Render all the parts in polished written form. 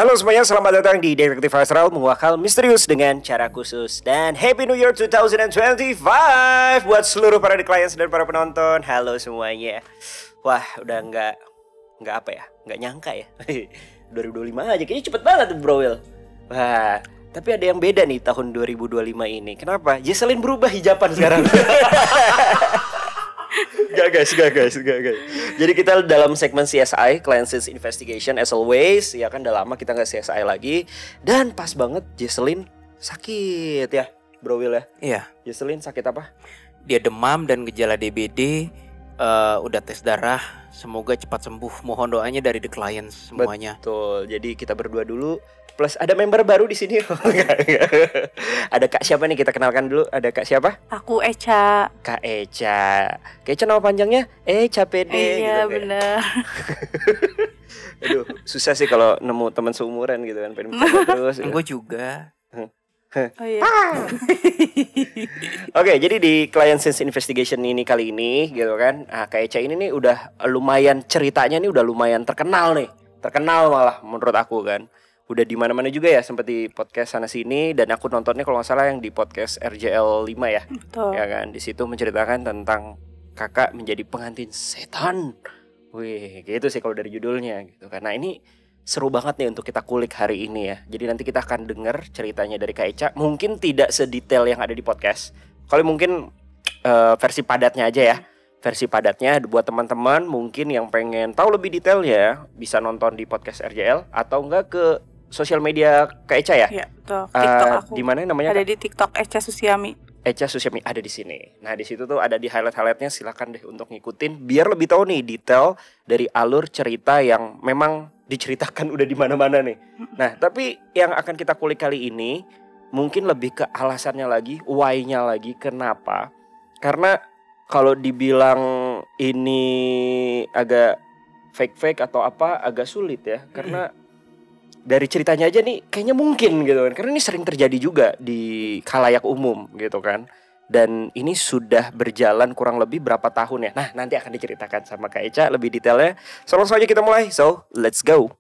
Halo semuanya, selamat datang di Detektif Astral Menguakal Misterius dengan cara khusus. Dan Happy New Year 2025 buat seluruh para clients dan para penonton. Halo semuanya. Wah, udah nggak apa ya, nggak nyangka ya 2025 aja, kayaknya cepet banget tuh bro Will. Wah, tapi ada yang beda nih tahun 2025 ini. Kenapa? Jesselyn berubah hijaban sekarang. Gak guys. Jadi kita dalam segmen CSI, Client Sense Investigation as always. Ya kan udah lama kita gak CSI lagi. Dan pas banget Jesselyn sakit ya Bro Will ya. Iya. Jesselyn sakit apa? Dia demam dan gejala DBD. Udah tes darah. Semoga cepat sembuh. Mohon doanya dari the clients semuanya. Betul. Jadi kita berdua dulu. Plus ada member baru di sini. Ada Kak siapa nih, kita kenalkan dulu. Ada Kak siapa? Aku Echa. Kak Echa. Kak Echa nama panjangnya Echa PD. Iya gitu, benar. Aduh, susah sih kalau nemu teman seumuran gitu kan. Pengen bercanda terus. Gue juga. Oh iya. Oke, jadi di Client Sense Investigation ini kali ini gitu kan. Kak Echa ini nih udah lumayan, ceritanya nih udah lumayan terkenal nih. Terkenal malah menurut aku kan. Udah di mana-mana juga ya, sempat di podcast sana sini, dan aku nontonnya kalau nggak salah yang di podcast RJL 5 ya. Betul. Ya kan, di situ menceritakan tentang kakak menjadi pengantin setan. Wih, gitu sih kalau dari judulnya gitu. Karena ini seru banget nih untuk kita kulik hari ini ya. Jadi nanti kita akan dengar ceritanya dari Kak Echa. Mungkin tidak sedetail yang ada di podcast. Kalau mungkin versi padatnya aja ya. Versi padatnya buat teman-teman mungkin yang pengen tahu lebih detail ya, bisa nonton di podcast RJL atau enggak ke sosial media Kak Echa ya? Iya, betul. TikTok aku. Di mana namanya? Ada di TikTok Echa Susiami. Echa Susiami ada di sini. Nah, di situ tuh ada di highlight-highlightnya, silakan deh untuk ngikutin biar lebih tahu nih detail dari alur cerita yang memang diceritakan udah di mana-mana nih. Nah, tapi yang akan kita kulik kali ini mungkin lebih ke alasannya lagi, why-nya lagi, kenapa? Karena kalau dibilang ini agak fake-fake atau apa, agak sulit ya. Karena dari ceritanya aja nih kayaknya mungkin gitu kan. Karena ini sering terjadi juga di khalayak umum gitu kan. Dan ini sudah berjalan kurang lebih berapa tahun ya. Nah, nanti akan diceritakan sama Kak Echa lebih detailnya. So, langsung aja kita mulai. So, let's go.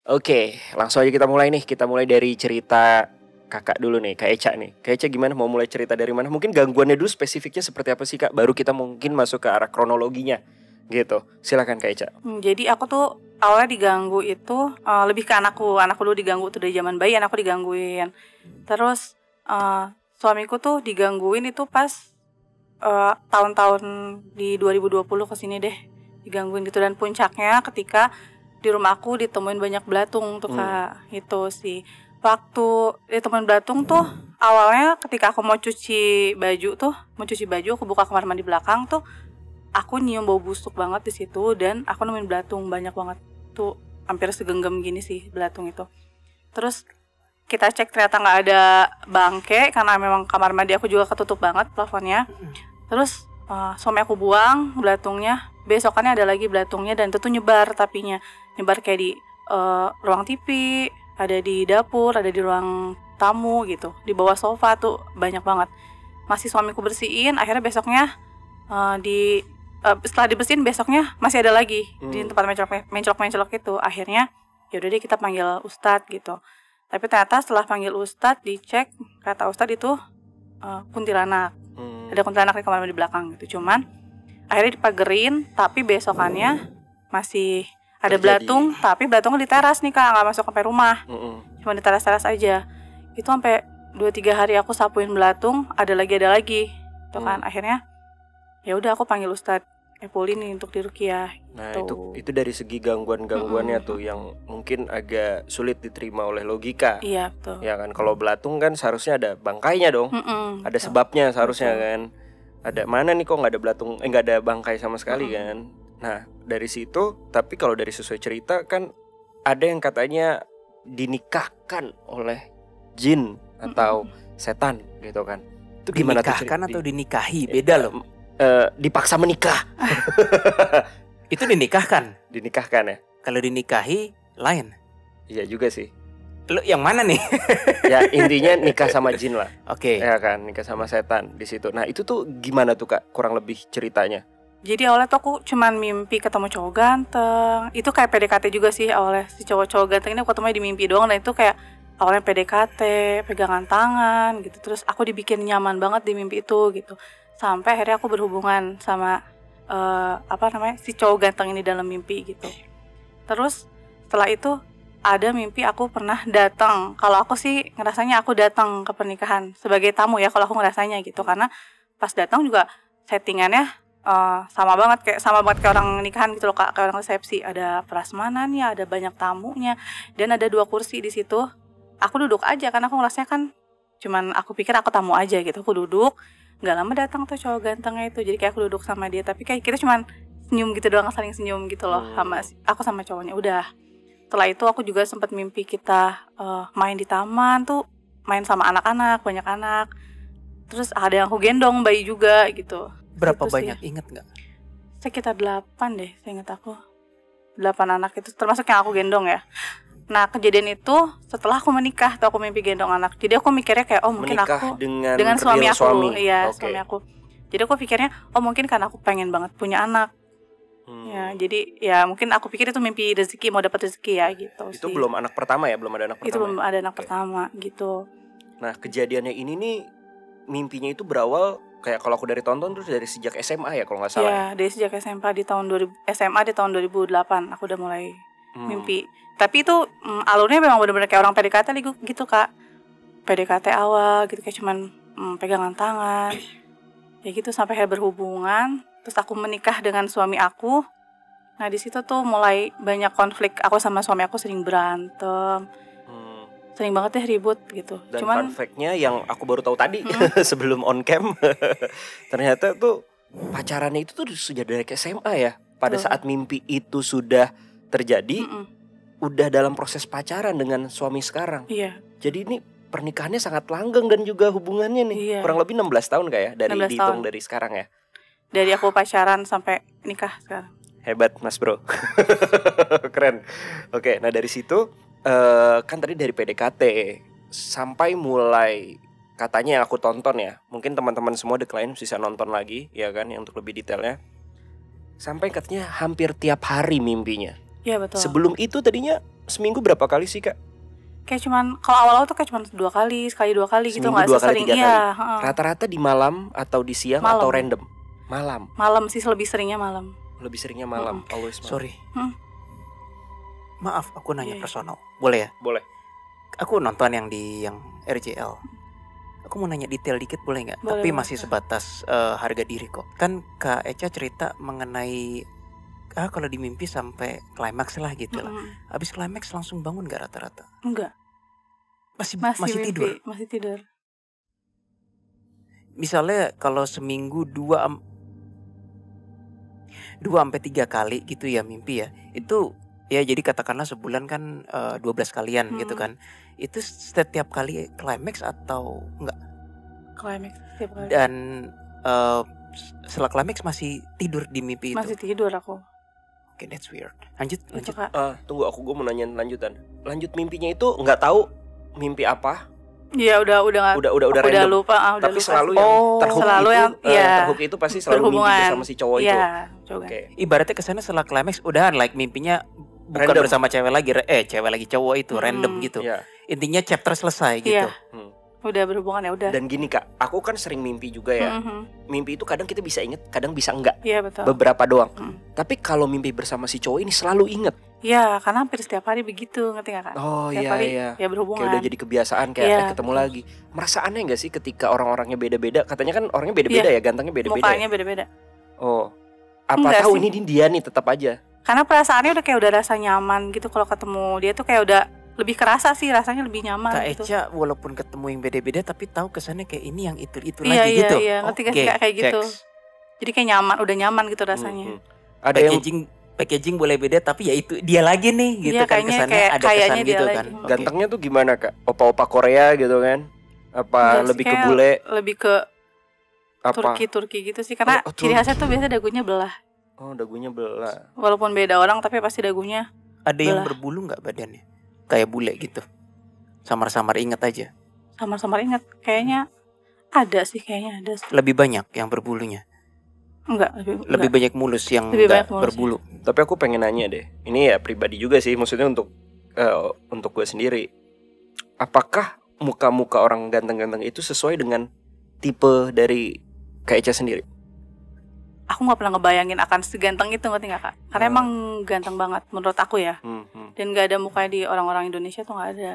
Oke, langsung aja kita mulai nih. Kita mulai dari cerita kakak dulu nih, Kak Echa nih. Kak Echa gimana, mau mulai cerita dari mana? Mungkin gangguannya dulu spesifiknya seperti apa sih Kak? Baru kita mungkin masuk ke arah kronologinya gitu. Silakan Kak Echa. Jadi aku tuh awalnya diganggu itu lebih ke anakku. Anakku dulu diganggu tuh dari zaman bayi, anakku digangguin. Terus suamiku tuh digangguin itu pas tahun-tahun di 2020 kesini deh. Digangguin gitu, dan puncaknya ketika di rumah aku ditemuin banyak belatung tuh Kak. Itu sih. Waktu ditemuin belatung tuh awalnya ketika aku mau cuci baju, aku buka kamar mandi belakang tuh aku nyium bau busuk banget di situ, dan aku nemuin belatung banyak banget tuh, hampir segenggam gini sih belatung itu. Terus kita cek ternyata nggak ada bangke karena memang kamar mandi aku juga ketutup banget plafonnya. Terus suami aku buang belatungnya. Besokannya ada lagi belatungnya, dan itu tuh nyebar kayak di ruang TV, ada di dapur, ada di ruang tamu gitu, di bawah sofa tuh banyak banget. Masih suamiku bersihin, akhirnya besoknya setelah dibersihin besoknya masih ada lagi di tempat mencolok itu. Akhirnya yaudah deh kita panggil ustadz gitu. Tapi ternyata setelah panggil ustadz, dicek, kata ustadz itu kuntilanak. Ada kuntilanak di kamar mandi belakang gitu. Cuman akhirnya dipagerin, tapi besokannya masih ada Terjadi. belatung, tapi belatungnya di teras nih Kak, nggak masuk sampai rumah, cuma di teras-teras aja. Itu sampai 2-3 hari aku sapuin belatung, ada lagi itu kan. Akhirnya ya udah aku panggil Ustadz Epuli nih untuk diruqyah. Nah gitu. itu dari segi gangguan-gangguannya tuh yang mungkin agak sulit diterima oleh logika. Iya betul. Ya kan, kalau belatung kan seharusnya ada bangkainya dong, ada betul. sebabnya seharusnya kan. Ada mana nih kok nggak ada belatung, nggak ada bangkai sama sekali kan. Nah dari situ, tapi kalau dari sesuai cerita kan ada yang katanya dinikahkan oleh jin atau setan gitu kan. Itu gimana tuh Dinikahkan atau dinikahi beda loh. Dipaksa menikah. Itu dinikahkan. Dinikahkan ya. Kalau dinikahi lain. Iya juga sih. Lu yang mana nih? Ya intinya nikah sama jin lah. Oke. Ya kan, nikah sama setan di situ. Nah itu tuh gimana tuh Kak, kurang lebih ceritanya? Jadi awalnya tuh aku cuman mimpi ketemu cowok ganteng. Itu kayak PDKT juga sih awalnya. Si cowok-cowok ganteng ini aku ketemunya di mimpi doang. Dan itu kayak awalnya PDKT, pegangan tangan gitu. Terus aku dibikin nyaman banget di mimpi itu gitu. Sampai akhirnya aku berhubungan sama si cowok ganteng ini dalam mimpi gitu. Terus setelah itu ada mimpi aku pernah datang. Kalau aku sih ngerasanya aku datang ke pernikahan sebagai tamu ya, kalau aku ngerasanya gitu. Karena pas datang juga settingannya sama banget kayak orang nikahan gitu loh Kak, kayak orang resepsi. Ada prasmanannya, ada banyak tamunya, dan ada 2 kursi di situ. Aku duduk aja karena aku ngerasanya kan cuman aku pikir aku tamu aja gitu. Aku duduk, nggak lama datang tuh cowok gantengnya itu. Jadi kayak aku duduk sama dia, tapi kayak kita cuman senyum gitu doang, saling senyum gitu loh sama aku sama cowoknya. Udah. Setelah itu aku juga sempat mimpi kita main di taman tuh, main sama anak-anak, banyak anak. Terus ada yang aku gendong bayi juga gitu. Berapa Gitu banyak sih. inget nggak? Sekitar 8 deh, saya ingat aku. 8 anak itu termasuk yang aku gendong ya. Nah kejadian itu setelah aku menikah tuh aku mimpi gendong anak. Jadi aku mikirnya kayak mungkin Menikah aku dengan suami real aku. suami. Iya, Oke. suami aku. Jadi aku pikirnya mungkin karena aku pengen banget punya anak. Ya, jadi ya mungkin aku pikir itu mimpi rezeki, mau dapat rezeki ya gitu. Itu sih. belum anak pertama ya, belum ada anak pertama. Itu belum ya? ada anak Oke. pertama gitu. Nah kejadiannya ini nih, mimpinya itu berawal kayak kalau aku dari tonton terus dari sejak SMA ya kalau nggak salah. Ya, dari sejak SMA di tahun 2008 aku udah mulai mimpi. Tapi itu alurnya memang benar-benar kayak orang PDKT gitu Kak. PDKT awal gitu kayak cuman pegangan tangan. Ya gitu sampai akhirnya berhubungan, terus aku menikah dengan suami aku. Nah, di situ tuh mulai banyak konflik. Aku sama suami aku sering berantem. Sering banget deh ribut gitu. Dan Cuman fun fact-nya yang aku baru tahu tadi sebelum on cam ternyata tuh pacarannya itu tuh sudah dari SMA ya. Pada Tuh. saat mimpi itu sudah terjadi, udah dalam proses pacaran dengan suami sekarang. iya, Jadi ini pernikahannya sangat langgeng dan juga hubungannya nih Iya. kurang lebih 16 tahun kayak ya, dari 16 dihitung tahun. dari sekarang ya. dari aku pacaran sampai nikah sekarang. Hebat Mas Bro. Keren. Oke, nah dari situ kan tadi dari PDKT sampai mulai katanya yang aku tonton ya. Mungkin teman-teman semua The Client bisa nonton lagi ya kan, yang untuk lebih detailnya. Sampai katanya hampir tiap hari mimpinya. Iya betul. Sebelum itu tadinya seminggu berapa kali sih Kak? Kayak cuman kalau awal-awal tuh kayak cuman 2 kali, sekali 2 kali gitu, Seminggu nggak 2 kali, sesering 3 kali. iya. Rata-rata di malam atau di siang Malam. atau random? Malam. Malam sih lebih seringnya malam. Lebih seringnya malam. Always malam. Sorry. Maaf, aku nanya Iya. personal. Boleh ya? Boleh. Aku nonton yang RJL. Aku mau nanya detail dikit boleh nggak? Boleh, Tapi boleh. masih sebatas harga diri kok. Kan Kak Eca cerita mengenai kalau di mimpi sampai klimaks lah gitu lah. Habis klimaks langsung bangun nggak rata-rata? Enggak, Masih masih tidur. mimpi, masih tidur. Misalnya kalau seminggu 2-3 kali gitu ya mimpi ya. Itu ya jadi katakanlah sebulan kan 12 kalian gitu kan. Itu setiap kali klimaks atau enggak? Climax setiap kali. Dan setelah klimaks masih tidur di mimpi itu. Masih tidur aku. Oke, that's weird. Lanjut. Itu Kak. Tunggu gue mau nanya lanjutan. Lanjut mimpinya itu nggak tahu mimpi apa. Iya udah nggak. Udah Aku udah random. lupa. Udah Tapi lupa selalu sih. yang Oh, terhook selalu itu, yang iya, terhook itu pasti selalu mimpi berhubungan bersama si cowok itu. Iya, cowok. Oke. Ibaratnya kesana setelah klimaks udahan like mimpinya bukan Random. bersama cewek lagi, cewek lagi cowok itu random gitu. Iya. Intinya chapter selesai gitu. Iya. Udah berhubungan ya udah. Dan gini Kak, aku kan sering mimpi juga ya. Mimpi itu kadang kita bisa inget, kadang bisa enggak. Iya betul. Beberapa doang. Tapi kalau mimpi bersama si cowok ini selalu inget. Iya, karena hampir setiap hari begitu, ngerti gak Kak? Oh Setiap iya hari iya. ya berhubungan. Kayak udah jadi kebiasaan kayak Iya, ketemu betul. lagi. Merasa aneh gak sih ketika orang-orangnya beda-beda? Katanya kan orangnya beda-beda ya, gantengnya beda-beda. Mukanya Ya? beda-beda. Oh. Apa Enggak tahu sih. ini dia nih tetap aja. Karena perasaannya udah kayak udah rasa nyaman gitu kalau ketemu dia tuh kayak udah lebih kerasa sih, rasanya lebih nyaman Kak gitu. Eca walaupun ketemu yang beda-beda tapi tahu kesannya kayak ini yang itu Iya, lagi iya, gitu. iya. Ngerti gak sih, Kak, kayak gitu. checks. Jadi kayak nyaman, udah nyaman gitu rasanya. Ada yang Packaging boleh beda tapi ya itu dia lagi nih gitu Iya, kan kayaknya kesannya kayak- ada kesan kayaknya dia gitu lagi. kan. Oke. gantengnya tuh gimana Kak? Opa-opa Korea gitu kan? Apa Enggak sih, lebih ke kayak bule? lebih ke Apa? Turki gitu sih. Karena Oh, ciri Turki. khasnya tuh biasa dagunya belah. Oh, dagunya belah. Walaupun beda orang tapi pasti dagunya. Ada yang Belah. berbulu nggak badannya? Kayak bule gitu. Samar-samar inget aja. Samar-samar ingat. Kayaknya ada sih, kayaknya ada sih. Lebih banyak yang berbulunya. Enggak, Lebih enggak. banyak mulus yang Lebih nggak banyak mulus, berbulu. Tapi aku pengen nanya deh. Ini ya pribadi juga sih, maksudnya untuk gue sendiri. Apakah muka-muka orang ganteng-ganteng itu sesuai dengan tipe dari Kak Eca sendiri? Aku nggak pernah ngebayangin akan seganteng itu, ngerti nggak Kak? Karena emang ganteng banget menurut aku ya. Dan nggak ada mukanya di orang-orang Indonesia tuh nggak ada.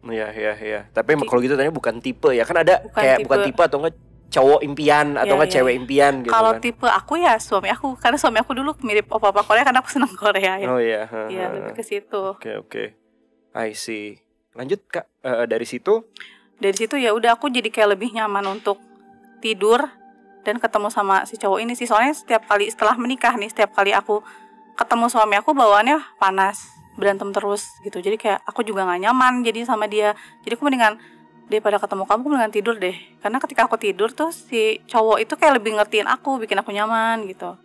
Iya. Tapi emang kalau gitu tanya bukan tipe ya. Kan ada Bukan kayak tipe. bukan tipe atau enggak cowok impian atau Iya, enggak iya, cewek iya. impian gitu Kalau kan. tipe aku ya suami aku, karena suami aku dulu mirip opa-opa Korea karena aku senang Korea ya. Oh iya. Iya, lebih ke situ. Oke. I see. Lanjut Kak. Dari situ Dari situ ya udah aku jadi kayak lebih nyaman untuk tidur dan ketemu sama si cowok ini sih. Soalnya setiap kali setelah menikah nih, setiap kali aku ketemu suami aku bawaannya panas, berantem terus gitu. Jadi kayak aku juga nggak nyaman jadi sama dia. Jadi aku mendingan daripada ketemu kamu, aku mendingan tidur deh. Karena ketika aku tidur tuh si cowok itu kayak lebih ngertiin aku, bikin aku nyaman gitu.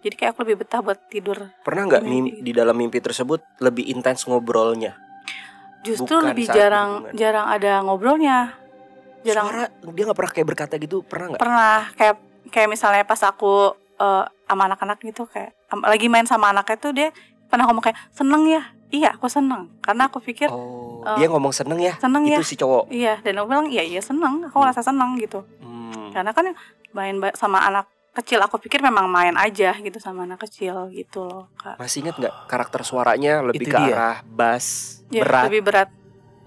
Jadi kayak aku lebih betah buat tidur. pernah nggak Mimpi. di dalam mimpi tersebut lebih intens ngobrolnya? Justru Bukan lebih saat berhubungan. jarang ada ngobrolnya. Jarang. Suara dia nggak pernah kayak berkata gitu, pernah nggak? Pernah kayak misalnya pas aku sama anak-anak gitu, kayak lagi main sama anaknya tuh dia pernah ngomong kayak seneng ya. Iya aku seneng karena aku pikir Oh, dia ngomong seneng ya? seneng Itu ya. si cowok. Iya, dan aku bilang iya seneng, aku ngerasa seneng gitu. Karena kan main sama anak kecil, aku pikir memang main aja gitu sama anak kecil gitu loh Kak. Masih ingat nggak karakter suaranya lebih Itu ke dia. arah bass, Ya, berat? lebih berat,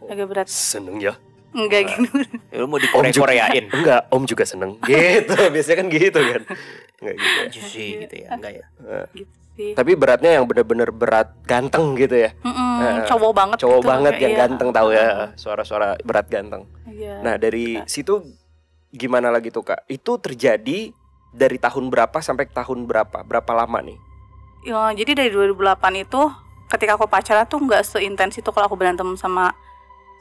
agak berat. Seneng ya? Enggak gitu. Ya, lu mau Om juga- dikoreain. Enggak, Om juga seneng. Gitu, biasanya kan gitu kan. Enggak gitu ya. Sih gitu ya, enggak ya. Gitu sih. Tapi beratnya yang benar-benar berat ganteng gitu ya. Cowok banget Cowok gitu, banget kayak, yang iya. ganteng tahu ya. Suara-suara berat ganteng. Iya. Nah, dari situ gimana lagi tuh Kak? Itu terjadi dari tahun berapa sampai tahun berapa? Berapa lama nih? Ya, jadi dari 2008 itu ketika aku pacaran tuh nggak seintens itu kalau aku berantem sama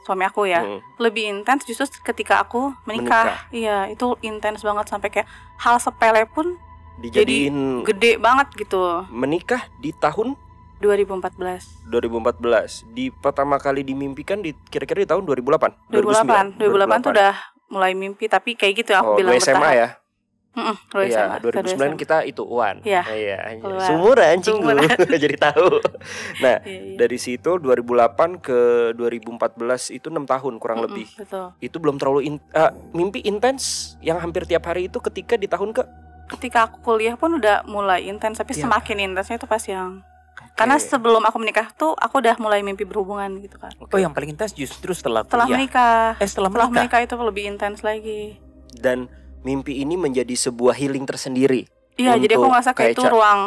suami aku ya. Lebih intens justru ketika aku menikah. Iya, itu intens banget sampai kayak hal sepele pun Dijadiin gede banget gitu. menikah di tahun 2014. 2014. Di pertama kali dimimpikan kira-kira di tahun 2008. 2008 tuh udah mulai mimpi, tapi kayak gitu aku bilang lu SMA bertahap. ya? Lu Iya, SMA. 2009 kita itu UAN. Iya. Iya. Keluar. Sumuran cing Sumuran. jadi tahu. Nah, Iya. dari situ 2008 ke 2014 itu 6 tahun kurang lebih. Betul. Itu belum terlalu mimpi intens yang hampir tiap hari itu ketika di tahun ke Ketika aku kuliah pun udah mulai intens, tapi Iya. semakin intensnya itu pas yang karena sebelum aku menikah tuh aku udah mulai mimpi berhubungan gitu kan. Oh, yang paling intens justru setelah Setelah kuliah. menikah. Setelah Setelah menikah. menikah itu lebih intens lagi. dan mimpi ini menjadi sebuah healing tersendiri. Iya, jadi aku Untuk ngerasa kayak itu kayak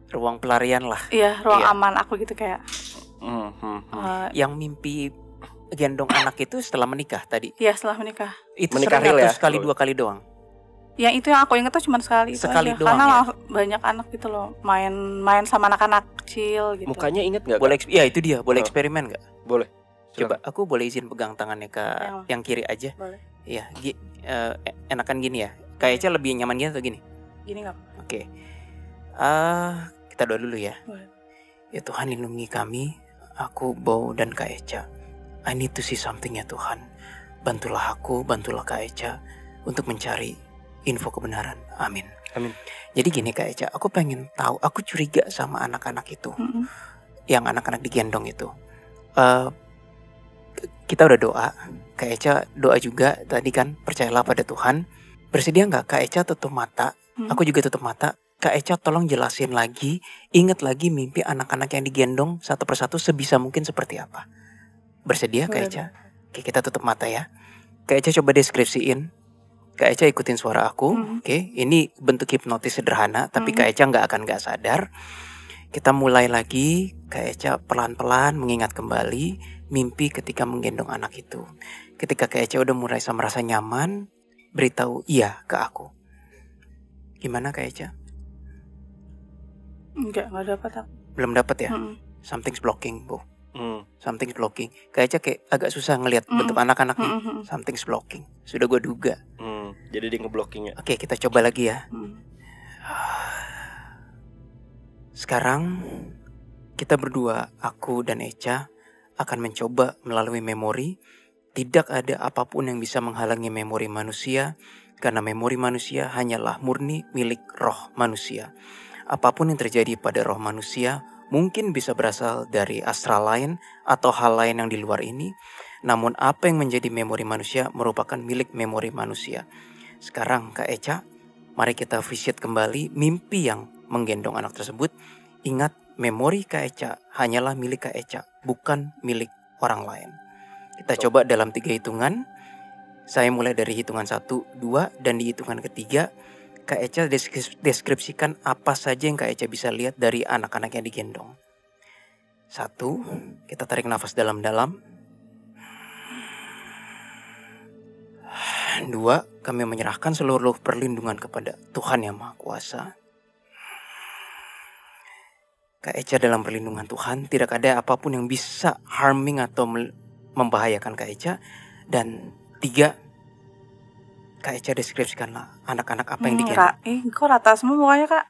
Ruang pelarian lah. ruang Iya. aman aku gitu kayak. Yang mimpi gendong anak itu setelah menikah tadi. Iya, setelah menikah. Itu Menikah sering real atau ya? sekali dua kali doang. Yang itu yang aku inget tuh cuma sekali itu Sekali aja. doang Karena ya? banyak anak gitu loh, main sama anak-anak kecil gitu. Mukanya inget nggak? Boleh ya itu dia, boleh Oh. eksperimen nggak? Boleh. Coba aku boleh izin pegang tangannya ke yang kiri aja. Boleh. Iya, enakan gini ya. Kayaknya lebih nyaman gini atau gini? Gini nggak? Oke. Kita doa dulu ya. Boleh. Ya Tuhan, lindungi kami, aku, Bow, dan Kak Eca. I need to see something ya Tuhan. Bantulah aku, bantulah Kak Eca untuk mencari info kebenaran. Amin. Amin. Jadi gini Kak Eca, aku pengen tahu, aku curiga sama anak-anak itu, yang anak-anak digendong itu. kita udah doa. Kak Eca doa juga tadi kan, percayalah pada Tuhan. Bersedia nggak Kak Eca tutup mata? Aku juga tutup mata. Kak Eca tolong jelasin lagi, ingat lagi mimpi anak-anak yang digendong satu persatu sebisa mungkin seperti apa. Bersedia Kak Eca? Oke, kita tutup mata ya. Kak Eca coba deskripsiin. Kak Eca ikutin suara aku. Oke, ini bentuk hipnotis sederhana, tapi Kak Eca nggak sadar. Kita mulai lagi. Kak Eca pelan-pelan mengingat kembali mimpi ketika menggendong anak itu. Ketika Kak Eca udah mulai merasa nyaman, beritahu iya ke aku. Gimana Kak Eca? Enggak dapat aku. Belum dapat ya? Something's blocking, Bu. Something's blocking. Kak Eca kayak agak susah ngelihat bentuk anak-anak nih. Something's blocking. Sudah gue duga. Jadi dia ngeblockingnya. Oke, kita coba lagi ya. Sekarang kita berdua, aku dan Eca, akan mencoba melalui memori. Tidak ada apapun yang bisa menghalangi memori manusia, karena memori manusia hanyalah murni milik roh manusia. Apapun yang terjadi pada roh manusia mungkin bisa berasal dari astral lain atau hal lain yang di luar ini. Namun apa yang menjadi memori manusia merupakan milik memori manusia. Sekarang Kak Eca, mari kita visit kembali mimpi yang menggendong anak tersebut. Ingat, memori Kak Eca hanyalah milik Kak Eca, bukan milik orang lain. Kita coba dalam 3 hitungan. Saya mulai dari hitungan 1, 2, dan di hitungan ketiga Kak Eca deskripsikan apa saja yang Kak Eca bisa lihat dari anak-anak yang digendong. 1, kita tarik nafas dalam-dalam. 2, kami menyerahkan seluruh perlindungan kepada Tuhan Yang Maha Kuasa. Kak Eca dalam perlindungan Tuhan, tidak ada apapun yang bisa harming atau membahayakan Kak Eca. Dan 3, Kak Eca deskripsikanlah anak-anak apa yang digendong. Kok rata semua mukanya Kak?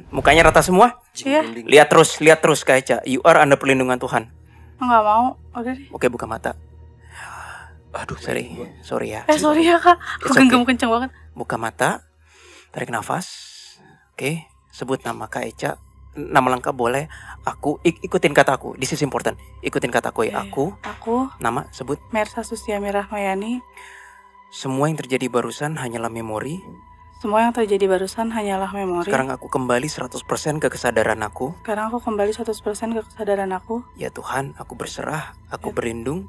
Mukanya rata semua? Iya. Lihat terus Kak Eca. You are under perlindungan Tuhan. Enggak mau. Udah deh. Oke, buka mata. Aduh, sorry ya. Sorry ya Kak. Aku genggam kenceng banget. Buka mata. Tarik nafas. Oke, sebut nama Kak Eca. Nama lengkap boleh. Aku ikutin kataku. This is important. Ikutin kataku ya. Aku. Nama sebut. Mersa Susiami Rahmayani. Semua yang terjadi barusan hanyalah memori. Sekarang aku kembali 100% ke kesadaran aku. Ya Tuhan, aku berserah. Aku berlindung.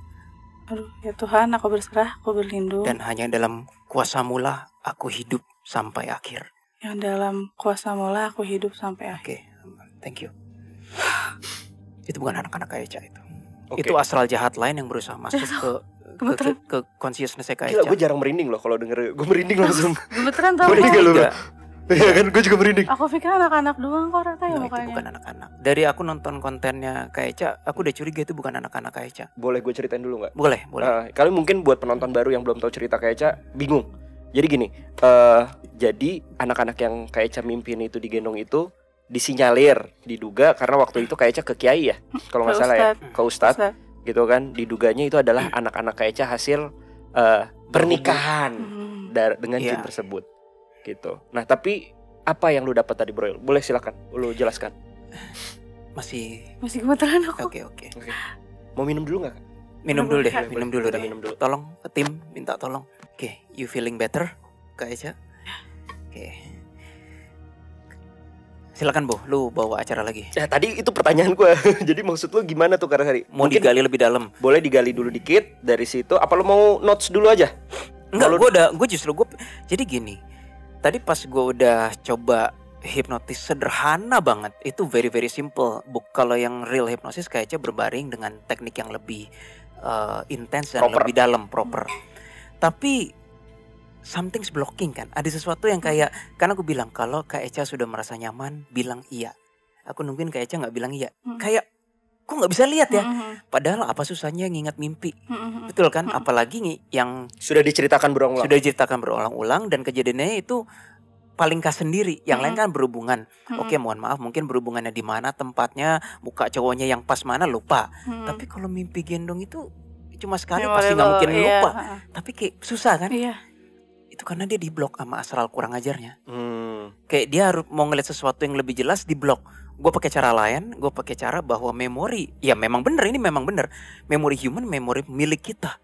Ya Tuhan, aku berserah. Aku berlindung. Dan hanya dalam kuasa-Mu lah aku hidup sampai akhir. Yang dalam kuasa-Mu lah aku hidup sampai akhir. Oke, thank you. Itu bukan anak-anak Kak Eca itu. Itu astral jahat lain yang berusaha masuk ke consciousness Kak Eca. Gila, gue jarang merinding loh kalau denger. Gue merinding langsung. Gemeteran tau. Merinding lu. Iya kan, gue juga merinding. Aku pikir anak-anak doang kok rata ya mukanya. Itu bukan anak-anak. Dari aku nonton kontennya Kak Eca, aku udah curiga itu bukan anak-anak Kak Eca. Boleh gue ceritain dulu gak? Boleh. Kali mungkin buat penonton baru yang belum tahu cerita Kak Eca, bingung. Jadi gini, jadi anak-anak yang Kak Eca mimpin itu digendong itu disinyalir, diduga karena waktu itu Kak Eca ke Kiai ya, kalau nggak salah ya, ke Ustadz gitu kan. Diduganya itu adalah anak-anak Kak Eca hasil pernikahan dengan jin tersebut gitu. Nah tapi apa yang lu dapat tadi bro? Boleh silakan, lu jelaskan. Masih gemeteran aku. Oke. Mau minum dulu nggak? Minum dulu deh. Tolong tim minta tolong. Oke, you feeling better Kak Eca? Oke. Silakan Bu, lu bawa acara lagi. Tadi itu pertanyaan gue. Jadi maksud lu gimana tuh Karasari? Mau digali lebih dalam? Boleh digali dulu dikit dari situ. Apa lu mau notes dulu aja? Enggak, jadi gini. Tadi pas gue udah coba hipnotis sederhana banget, itu very very simple. Kalau yang real hipnosis kayaknya berbaring dengan teknik yang lebih intens dan lebih dalam, proper. Tapi something's blocking kan. Ada sesuatu yang kayak, karena aku bilang kalau Kak Eca sudah merasa nyaman, bilang iya. Aku nungguin Kak Eca gak bilang iya. Kayak, kok gak bisa lihat ya? Padahal apa susahnya ngingat mimpi. Betul kan? Apalagi yang sudah diceritakan berulang-ulang. Dan kejadiannya itu paling khas sendiri. Yang lain kan berhubungan. Oke, mohon maaf, mungkin berhubungannya di mana, tempatnya, muka cowoknya yang pas mana, lupa. Tapi kalau mimpi gendong itu cuma sekali, pasti gak mungkin lupa. Tapi kayak susah kan? Iya. Itu karena dia diblok sama astral kurang ajarnya. Kayak dia harus mau ngeliat sesuatu yang lebih jelas, diblok. Gue pakai cara lain, gue pakai cara bahwa memori, ya memang bener, ini memang bener. Memori human, memori milik kita.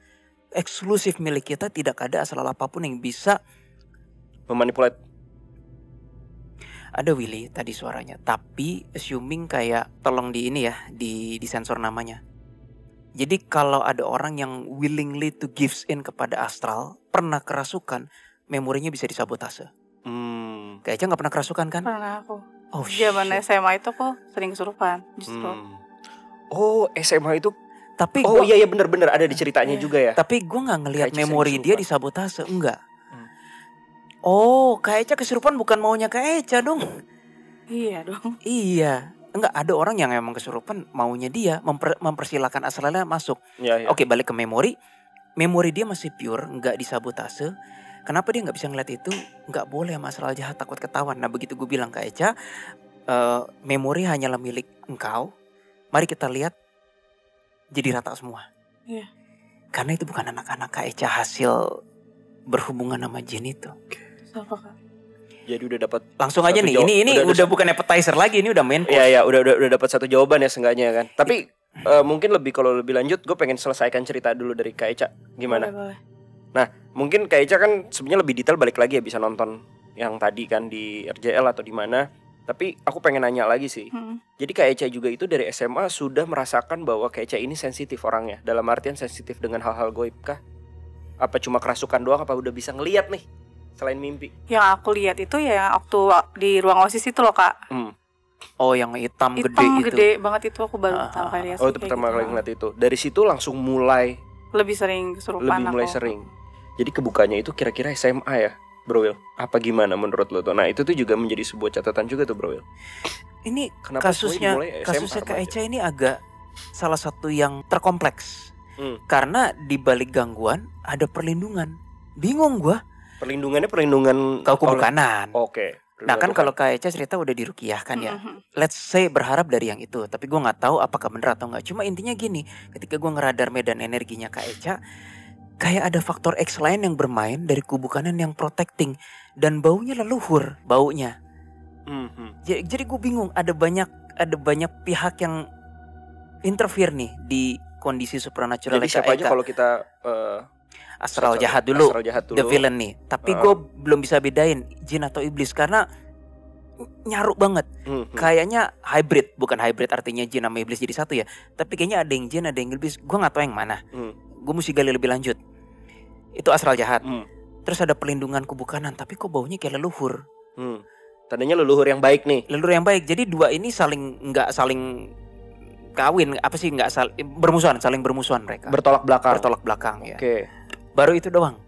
eksklusif milik kita, tidak ada asral apapun yang bisa. Memanipulate. Ada Willy tadi suaranya, tapi assuming kayak tolong di ini ya, di sensor namanya. Jadi kalau ada orang yang willingly to gives in kepada astral, pernah kerasukan, memorinya bisa disabotase. Kayak aja nggak pernah kerasukan kan? Pernah aku. Oh, Zaman shit. SMA itu kok sering kesurupan justru. Oh, SMA itu. Tapi Oh gua, iya benar-benar ada di ceritanya juga ya. tapi gue nggak ngelihat Kak Eca memori sering dia kesurupan. disabotase, enggak. Oh, Kak Eca kesurupan bukan maunya Kak Eca dong. Iya dong. Iya, enggak, ada orang yang emang kesurupan maunya dia mempersilahkan astralnya masuk. Ya. Oke, balik ke memori. Memori dia masih pure, nggak disabotase. Kenapa dia nggak bisa ngeliat itu? Nggak boleh sama astral jahat, takut ketahuan. Nah begitu gue bilang ke Eca, memori hanyalah milik engkau. Mari kita lihat jadi rata semua. Iya. Karena itu bukan anak-anak Kak Eca hasil berhubungan sama jin itu. Siapa Kak? Jadi udah dapat. Langsung aja Satu nih, jawab. ini Udah udah bukan appetizer lagi, ini udah main course. Iya, udah dapat satu jawaban ya seenggaknya kan. Tapi mungkin kalau lebih lanjut, gue pengen selesaikan cerita dulu dari Kak Eca. Gimana? Boleh. Nah, mungkin Kak Eca kan sebenarnya lebih detail, balik lagi ya bisa nonton yang tadi kan di RJL atau di mana. Tapi aku pengen nanya lagi sih. Jadi Kak Eca juga itu dari SMA sudah merasakan bahwa Kak Eca ini sensitif orangnya. Dalam artian sensitif dengan hal-hal goib kah? Apa cuma kerasukan doang, apa udah bisa ngelihat nih selain mimpi? Yang aku lihat itu ya waktu di ruang OSIS itu loh Kak. Oh, yang hitam gede Hitam itu. gede banget itu, aku baru pertama kali lihat. Oh, itu pertama kali ngeliat itu. Dari situ langsung mulai Lebih sering kesurupan lebih mulai aku. sering. Jadi kebukanya itu kira-kira SMA ya, Bro Will? Apa gimana menurut lo tuh? Nah itu tuh juga menjadi sebuah catatan juga tuh, Bro Will. Ini Kenapa kasusnya semuanya dimulai SMA Kak remaja? Eca ini agak salah satu yang terkompleks. Karena di balik gangguan ada perlindungan. Bingung gua. Perlindungannya perlindungan Kau kubu oleh- kanan. Oke. Nah kan Perlindungan kalau Kak Eca cerita udah diruqyah kan ya. Let's say berharap dari yang itu. Tapi gua nggak tahu apakah bener atau nggak. Cuma intinya gini, ketika gua ngeradar medan energinya Kak Eca, kayak ada faktor X lain yang bermain dari kubu kanan yang protecting. Dan baunya leluhur, baunya. Mhm. Jadi gue bingung, ada banyak pihak yang interfere nih di kondisi supernatural. Jadi siapa aja kalau kita astral jahat dulu, astral jahat dulu. the villain nih. Tapi gue belum bisa bedain jin atau iblis karena nyaruk banget. Kayaknya hybrid, bukan hybrid artinya jin sama iblis jadi satu ya. Tapi kayaknya ada yang jin, ada yang iblis. Gue nggak tahu yang mana. Gue mesti gali lebih lanjut. Itu astral jahat. Terus ada perlindungan kubu kanan, tapi kok baunya kayak leluhur. Tandanya leluhur yang baik nih. Leluhur yang baik. Jadi dua ini nggak saling kawin, apa sih, nggak saling bermusuhan mereka. Bertolak belakang. Bertolak belakang ya. Oke. Baru itu doang.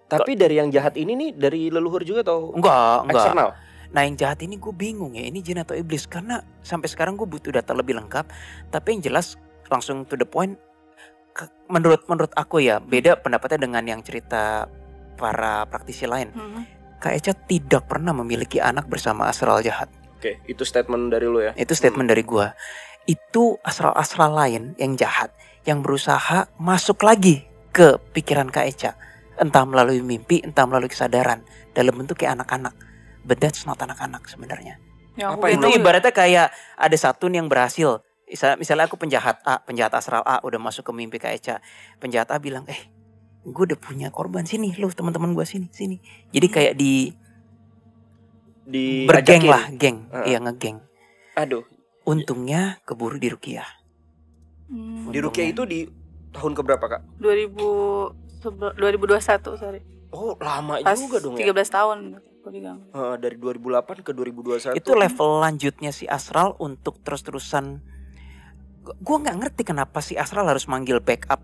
Tapi dari yang jahat ini nih dari leluhur juga atau Enggak. eksternal? Nah yang jahat ini gue bingung ya, ini jin atau iblis. Karena sampai sekarang gue butuh data lebih lengkap. Tapi yang jelas langsung to the point. Menurut aku ya, beda pendapatnya dengan yang cerita para praktisi lain. Kak Eca tidak pernah memiliki anak bersama astral jahat. Oke, itu statement dari lu ya. Itu statement dari gue. Itu astral-astral lain yang jahat, yang berusaha masuk lagi ke pikiran Kak Eca. Entah melalui mimpi, entah melalui kesadaran. Dalam bentuk kayak anak-anak. But that's not anak-anak sebenarnya. Ya, Apa Itu ibaratnya kayak ada satu nih yang berhasil. Misalnya aku penjahat A, penjahat astral A udah masuk ke mimpi Kak Eca. Penjahat A bilang, gue udah punya korban, sini lu teman-teman gue sini. Jadi kayak bergeng lah, geng. Iya, ngegeng. Aduh. Untungnya keburu diruqyah. Di Ruqyah itu di tahun keberapa, Kak? 2021, sorry. Oh, lama Pas juga dong 13 ya. tahun aku diganggu. Dari 2008 ke 2021. Itu level lanjutnya si astral untuk terus-terusan. Gue nggak ngerti kenapa si astral harus manggil backup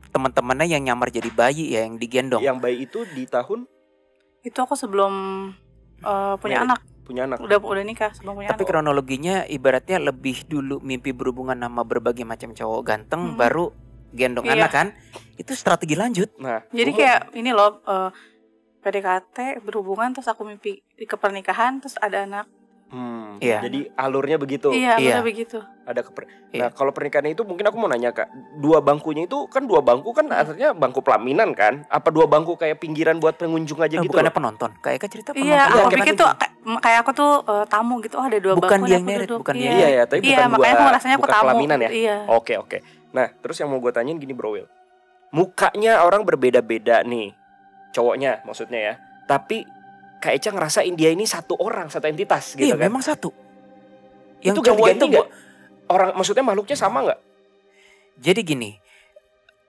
teman-temannya yang nyamar jadi bayi ya, yang digendong. Yang bayi itu di tahun Itu aku sebelum punya Merit. anak. punya anak. Udah nikah sebelum punya Tapi anak. kronologinya ibaratnya lebih dulu mimpi berhubungan sama berbagai macam cowok ganteng, baru gendong Iya. anak kan. Itu strategi lanjut. Nah, Jadi kayak ini loh, PDKT berhubungan terus aku mimpi ke pernikahan terus ada anak. Iya. Jadi alurnya begitu. Iya, Iya. bener begitu. Ada Iya. Nah, kalau pernikahan itu mungkin aku mau nanya, Kak. Dua bangkunya itu kan dua bangku kan artinya bangku pelaminan kan? Apa dua bangku kayak pinggiran buat pengunjung aja gitu? Bukannya loh? penonton. Kayak cerita penonton. Iya, aku Bukan pikir gitu. tuh kayak aku tuh tamu gitu. Oh, ada dua Bukan bangku dia nih, yang aku married, duduk. bukan dia. Iya ya, tapi Iya, bukan makanya aku ngerasanya aku bukan tamu. pelaminan ya. Iya. Oke. Nah, terus yang mau gue tanyain gini, Bro Will. mukanya orang berbeda-beda nih, cowoknya maksudnya ya. Tapi Kak Eca ngerasain dia ini satu orang, satu entitas gitu Iya, kan. memang satu. Itu Yang cowok ganti-ganti itu nggak? Orang maksudnya makhluknya sama nggak? Jadi gini,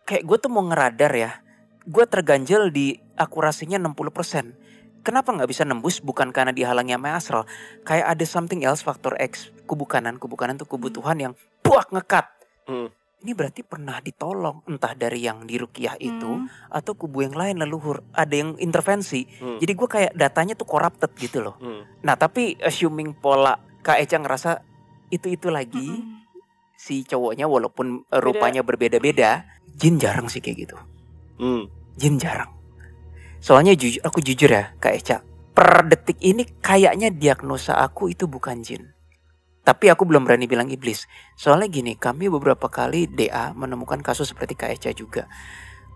kayak gue tuh mau ngeradar ya, gue terganjel di akurasinya 60%. Kenapa nggak bisa nembus? Bukan karena dihalangi sama astral. Kayak ada something else, faktor X, kubu kanan tuh kubu Tuhan yang buak ngekat. Ini berarti pernah ditolong, entah dari yang di ruqyah itu atau kubu yang lain leluhur, ada yang intervensi. Jadi gue kayak datanya tuh corrupted gitu loh. Nah tapi assuming pola Kak Eca ngerasa itu lagi si cowoknya walaupun rupanya berbeda-beda, jin jarang sih kayak gitu. Jin jarang. Soalnya aku jujur ya Kak Eca, per detik ini kayaknya diagnosa aku itu bukan jin. Tapi aku belum berani bilang iblis. Soalnya gini, kami beberapa kali DA menemukan kasus seperti Kak Eca juga.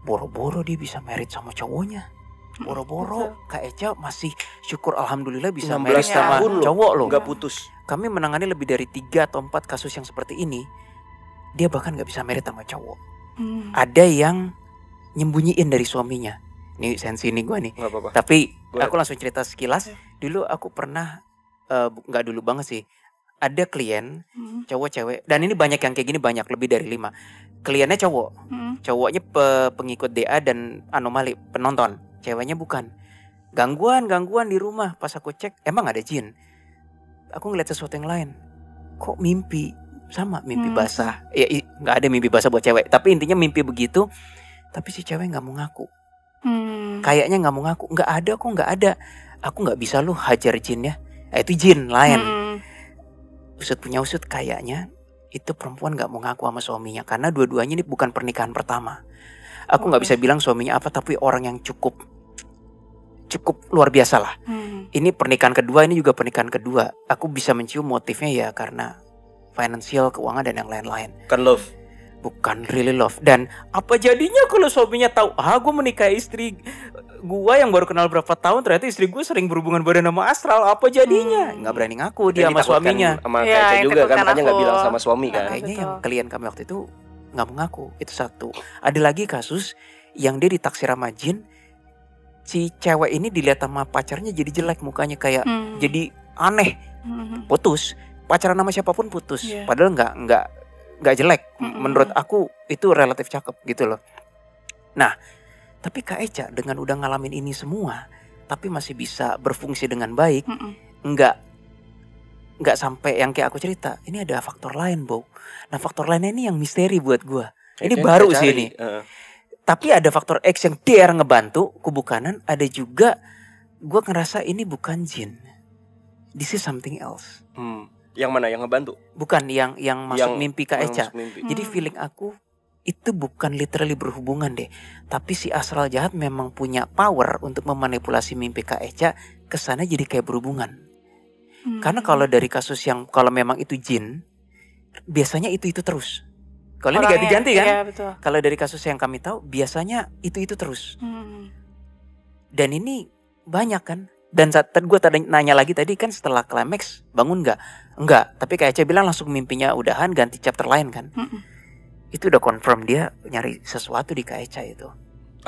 Boro-boro dia bisa married sama cowoknya. Boro-boro Kak Eca masih syukur alhamdulillah bisa married sama cowok loh. Gak putus. Kami menangani lebih dari 3 atau 4 kasus yang seperti ini. Dia bahkan gak bisa married sama cowok. Ada yang nyembunyiin dari suaminya. Ini sensi ini gue nih. Gak apa-apa. Tapi aku langsung cerita sekilas. Dulu aku pernah, gak dulu banget sih, ada klien cowok cewek, dan ini banyak yang kayak gini, banyak lebih dari 5. Kliennya cowok, cowoknya pengikut DA dan anomali penonton, ceweknya bukan. Gangguan di rumah. Pas aku cek emang ada jin. Aku ngeliat sesuatu yang lain. Kok mimpi sama mimpi basah? Ya nggak ada mimpi basah buat cewek, tapi intinya mimpi begitu. Tapi si cewek nggak mau ngaku. Kayaknya nggak mau ngaku. Nggak ada. Aku nggak bisa lu hajar jinnya. Itu jin lain. Usut punya usut, kayaknya itu perempuan gak mau ngaku sama suaminya karena dua-duanya ini bukan pernikahan pertama. Aku gak bisa bilang suaminya apa, tapi orang yang cukup luar biasa lah. Ini pernikahan kedua, ini juga pernikahan kedua. Aku bisa mencium motifnya ya karena financial, keuangan dan yang lain-lain. Bukan really love. Dan apa jadinya kalau suaminya tahu, gue menikahi istri gue yang baru kenal berapa tahun, ternyata istri gue sering berhubungan badan sama astral. Apa jadinya? Nggak berani ngaku dia sama suaminya. Sama Kak Eca juga kan, makanya nggak bilang sama suami kan. Kayaknya yang klien kami waktu itu nggak mau ngaku. Itu satu. Ada lagi kasus yang dia ditaksir sama jin. Si cewek ini dilihat sama pacarnya jadi jelek mukanya, kayak jadi aneh. Putus. Pacaran sama siapapun putus. Padahal nggak jelek. Menurut aku itu relatif cakep gitu loh. Nah, tapi Kak Eca dengan udah ngalamin ini semua, tapi masih bisa berfungsi dengan baik, nggak sampai yang kayak aku cerita. Ini ada faktor lain, Bo. Nah, faktor lainnya ini yang misteri buat gue. Ini baru sih ini. Tapi ada faktor X yang DR ngebantu kubu kanan. Ada juga gue ngerasa ini bukan jin. This is something else. Yang mana yang ngebantu? Bukan yang masuk mimpi Kak Eca. Jadi feeling aku itu bukan literally berhubungan deh. Tapi si astral jahat memang punya power untuk memanipulasi mimpi Kak Eca kesana jadi kayak berhubungan. Karena kalau dari kasus yang kalau memang itu jin, biasanya itu terus. Kalau ini ganti-ganti kan? Iya, betul. Kalau dari kasus yang kami tahu, biasanya itu terus. Dan ini banyak kan? Dan saat gue tadi nanya lagi tadi kan, setelah climax bangun nggak? Enggak. Tapi Kak Eca bilang langsung mimpinya udahan, ganti chapter lain kan? Itu udah confirm dia nyari sesuatu di Kak Eca itu.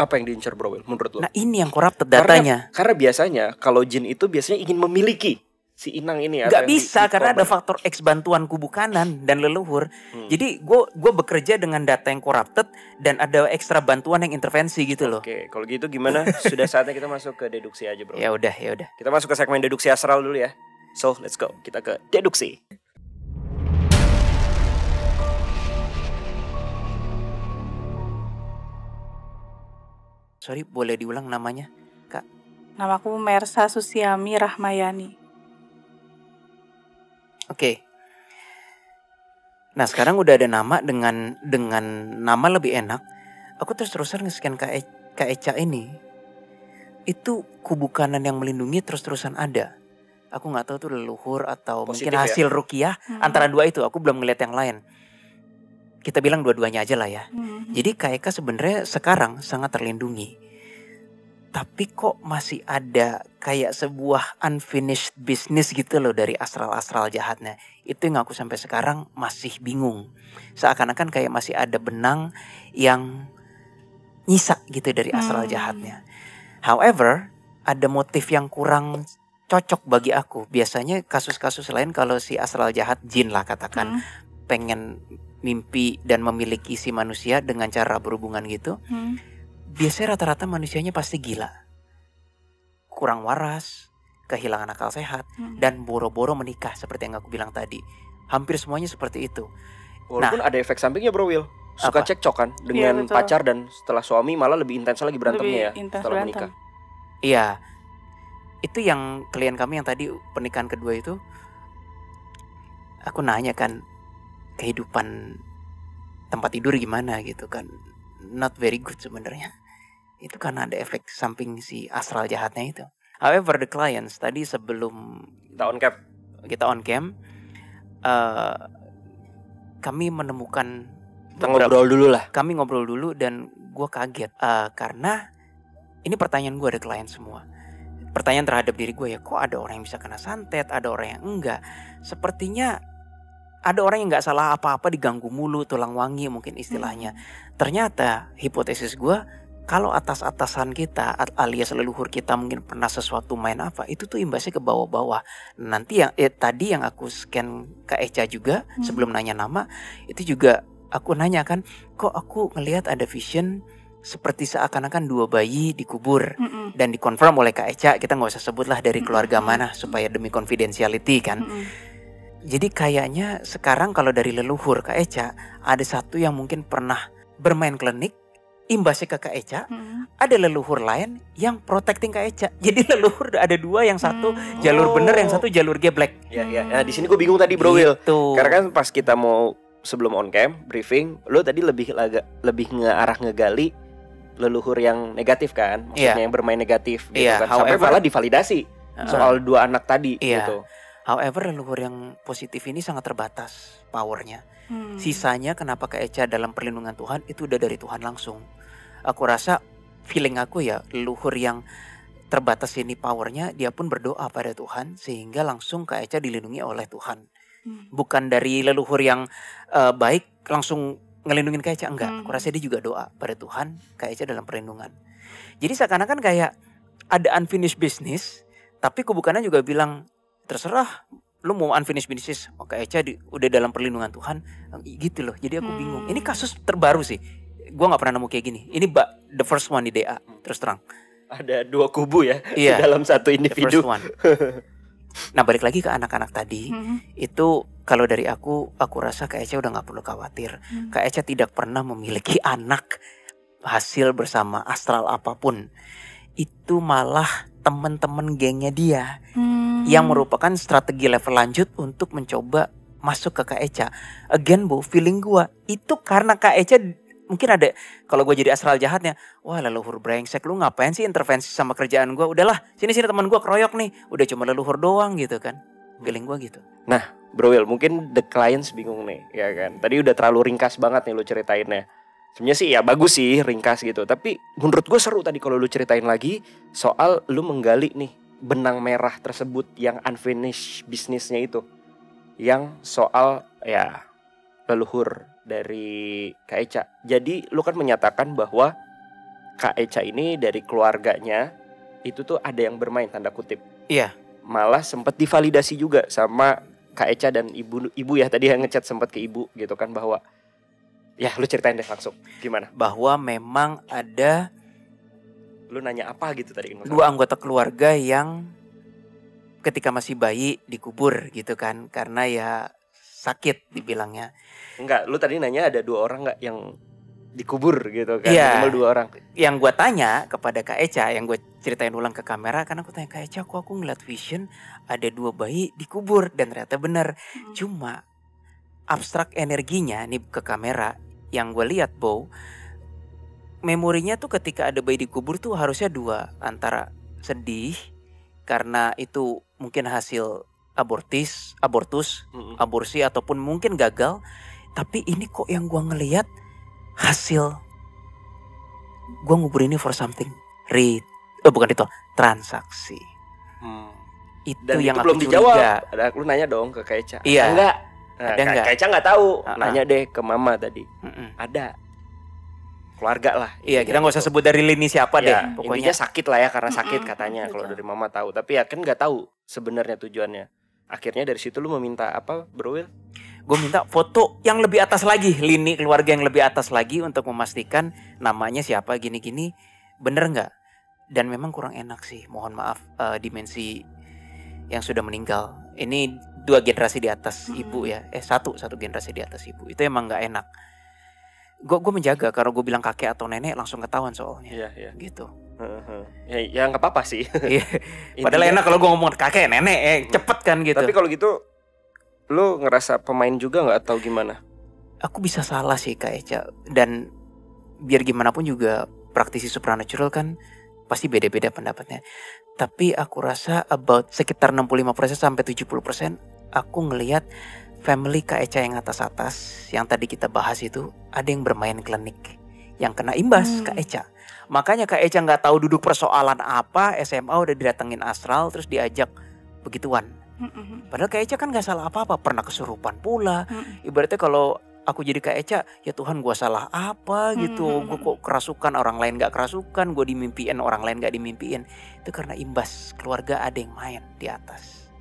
Apa yang diincar Bro Will menurut lo? Nah ini yang corrupted datanya. Karena biasanya kalau jin itu biasanya ingin memiliki si inang ini. Gak bisa karena ada faktor X bantuan kubu kanan dan leluhur. Jadi gue bekerja dengan data yang corrupted dan ada ekstra bantuan yang intervensi gitu loh. Oke, kalau gitu gimana? Sudah saatnya kita masuk ke deduksi aja Bro. Ya udah. Kita masuk ke segmen deduksi astral dulu ya. So let's go. Kita ke deduksi. Sorry, boleh diulang namanya, Kak? Namaku Mersa Susiami Rahmayani. Oke. Nah sekarang udah ada nama dengan nama lebih enak. Aku terus-terusan nge-scan Kak Eca ini. Itu kubu kanan yang melindungi terus-terusan ada. Aku nggak tahu tuh leluhur atau positif mungkin hasil ruqyah. Antara dua itu, aku belum ngeliat yang lain. Kita bilang dua-duanya aja lah ya. Jadi Kak Eka sebenarnya sekarang sangat terlindungi. Tapi kok masih ada kayak sebuah unfinished business gitu loh dari astral-astral jahatnya. Itu yang aku sampai sekarang masih bingung. Seakan-akan kayak masih ada benang yang nyisa gitu dari astral jahatnya. However, ada motif yang kurang cocok bagi aku. Biasanya kasus-kasus lain kalau si astral jahat, jin lah katakan, pengen mimpi dan memiliki si manusia dengan cara berhubungan gitu, biasanya rata-rata manusianya pasti gila, kurang waras, kehilangan akal sehat, dan boro-boro menikah seperti yang aku bilang tadi. Hampir semuanya seperti itu. Walaupun ada efek sampingnya bro Will, suka cekcok kan dengan pacar, dan setelah suami malah lebih intens lagi berantemnya setelah menikah. Iya, itu yang klien kami yang tadi pernikahan kedua itu, aku nanya kan kehidupan tempat tidur gimana gitu kan, not very good sebenarnya. Itu karena ada efek samping si astral jahatnya itu. However, the clients tadi sebelum kita on cam, kami menemukan kami ngobrol dulu dan gue kaget karena ini pertanyaan gue ada klien semua. Pertanyaan terhadap diri gue ya, kok ada orang yang bisa kena santet, ada orang yang enggak. Sepertinya ada orang yang nggak salah apa-apa diganggu mulu, tulang wangi mungkin istilahnya. Ternyata hipotesis gue, kalau atas-atasan kita alias leluhur kita mungkin pernah sesuatu main apa, itu tuh imbasnya ke bawah-bawah. Nanti yang tadi yang aku scan ke Echa juga sebelum nanya nama, itu juga aku nanya kan, kok aku ngelihat ada vision seperti seakan-akan 2 bayi dikubur, dan dikonfirm oleh Kak Echa, kita nggak usah sebutlah dari keluarga mana supaya demi confidentiality kan. Jadi kayaknya sekarang kalau dari leluhur Kak Echa, ada satu yang mungkin pernah bermain klinik, imbasnya ke Kak Echa, ada leluhur lain yang protecting Kak Echa. Jadi leluhur ada 2, yang satu jalur bener, yang satu jalur geblek. Ya. Nah di sini gue bingung tadi bro Will, karena kan pas kita mau sebelum on cam briefing, lo tadi lebih ngearah ngegali leluhur yang negatif kan, maksudnya yang bermain negatif gitu kan, sampai malah divalidasi soal 2 anak tadi gitu. However, leluhur yang positif ini sangat terbatas powernya. Sisanya kenapa Kak Echa dalam perlindungan Tuhan itu udah dari Tuhan langsung. Aku rasa feeling aku ya, leluhur yang terbatas ini powernya, dia pun berdoa pada Tuhan sehingga langsung Kak Echa dilindungi oleh Tuhan. Bukan dari leluhur yang baik langsung ngelindungin Kak Echa, enggak. Aku rasa dia juga doa pada Tuhan, Kak Echa dalam perlindungan. Jadi seakan-akan kayak ada unfinished business, tapi kubukannya juga bilang, terserah lu mau unfinished business, Kak Echa udah dalam perlindungan Tuhan, gitu loh. Jadi aku bingung. Ini kasus terbaru sih, gue nggak pernah nemu kayak gini. Ini the first one di DA, terus terang. Ada 2 kubu ya di dalam satu individu. The first one. Nah balik lagi ke anak-anak tadi, itu kalau dari aku rasa Kak Echa udah gak perlu khawatir. Kak Echa tidak pernah memiliki anak hasil bersama astral apapun. Itu malah teman-teman gengnya dia yang merupakan strategi level lanjut untuk mencoba masuk ke Kak Echa. Again Bu, feeling gue itu karena Kak Echa mungkin ada, kalau gue jadi astral jahatnya, wah leluhur brengsek, lu ngapain sih intervensi sama kerjaan gue, udahlah sini teman gue keroyok nih, udah cuma leluhur doang gitu kan. Feeling gue gitu. Nah Bro Will, mungkin the clients bingung nih ya kan, tadi udah terlalu ringkas banget nih lu ceritainnya. Sebenarnya sih ya bagus sih ringkas gitu, tapi menurut gue seru tadi kalau lu ceritain lagi soal lu menggali nih benang merah tersebut yang unfinished businessnya itu, yang soal ya leluhur dari Kak Echa. Jadi lu kan menyatakan bahwa Kak Echa ini dari keluarganya itu tuh ada yang bermain tanda kutip. Iya. Malah sempat divalidasi juga sama Kak Echa dan ibu ya tadi yang ngechat sempat ke ibu gitu kan, bahwa ya lu ceritain deh langsung gimana. Bahwa memang ada, lu nanya apa gitu tadi? 2 anggota keluarga yang ketika masih bayi dikubur gitu kan, karena ya sakit dibilangnya. Enggak, lu tadi nanya ada 2 orang enggak yang dikubur gitu kan, minimal 2 orang. Yang gue tanya kepada Kak Echa, yang gue ceritain ulang ke kamera, karena aku tanya Kak Echa, kok aku ngeliat vision ada 2 bayi dikubur, dan ternyata benar. Cuma abstrak energinya nih ke kamera yang gue lihat Bow, memorinya tuh ketika ada bayi dikubur tuh harusnya 2, antara sedih karena itu mungkin hasil abortus, aborsi ataupun mungkin gagal. Tapi ini kok yang gue ngelihat hasil gue ngubur ini for something bukan itu, transaksi. Itu dan yang itu aku belum curiga. dijawab. Ada lu nanya dong ke Kak Echa. Iya. Enggak. Nah, ada enggak? Kak Echa nggak tahu. Nanya deh ke mama tadi. Ada. keluarga lah. Iya, kita nggak usah sebut dari lini siapa deh. Ya, Pokoknya intinya sakit lah ya, karena sakit katanya betul. kalau dari mama tahu. Tapi ya kan nggak tahu sebenarnya tujuannya. Akhirnya dari situ lu meminta apa, Bro Will? gue minta foto yang lebih atas lagi, lini keluarga yang lebih atas lagi untuk memastikan namanya siapa, gini-gini, bener nggak? Dan memang kurang enak sih, mohon maaf, dimensi yang sudah meninggal. Ini 2 generasi di atas ibu ya, satu generasi di atas ibu. Itu emang nggak enak. Gue menjaga, kalau gue bilang kakek atau nenek langsung ketahuan soalnya. Iya. Gitu. Ya nggak apa-apa sih. Iya. Padahal enak kalau gue ngomong kakek nenek, cepet kan gitu. Tapi kalau gitu, lu ngerasa pemain juga nggak atau gimana? Aku bisa salah sih Kak Eca. Dan biar gimana pun juga praktisi supernatural kan pasti beda-beda pendapatnya. Tapi aku rasa about sekitar 65% sampai 70% aku ngelihat family Kak Eca yang atas-atas, yang tadi kita bahas itu, ada yang bermain klinik, yang kena imbas Kak Eca. Makanya Kak Eca nggak tahu duduk persoalan apa, SMA udah didatengin astral terus diajak begituan. Padahal Kak Eca kan gak salah apa-apa, pernah kesurupan pula. Ibaratnya kalau aku jadi Kak Eca, ya Tuhan gue salah apa gitu. Gue kok kerasukan, orang lain gak kerasukan, gue dimimpiin, orang lain gak dimimpiin. Itu karena imbas keluarga ada yang main di atas.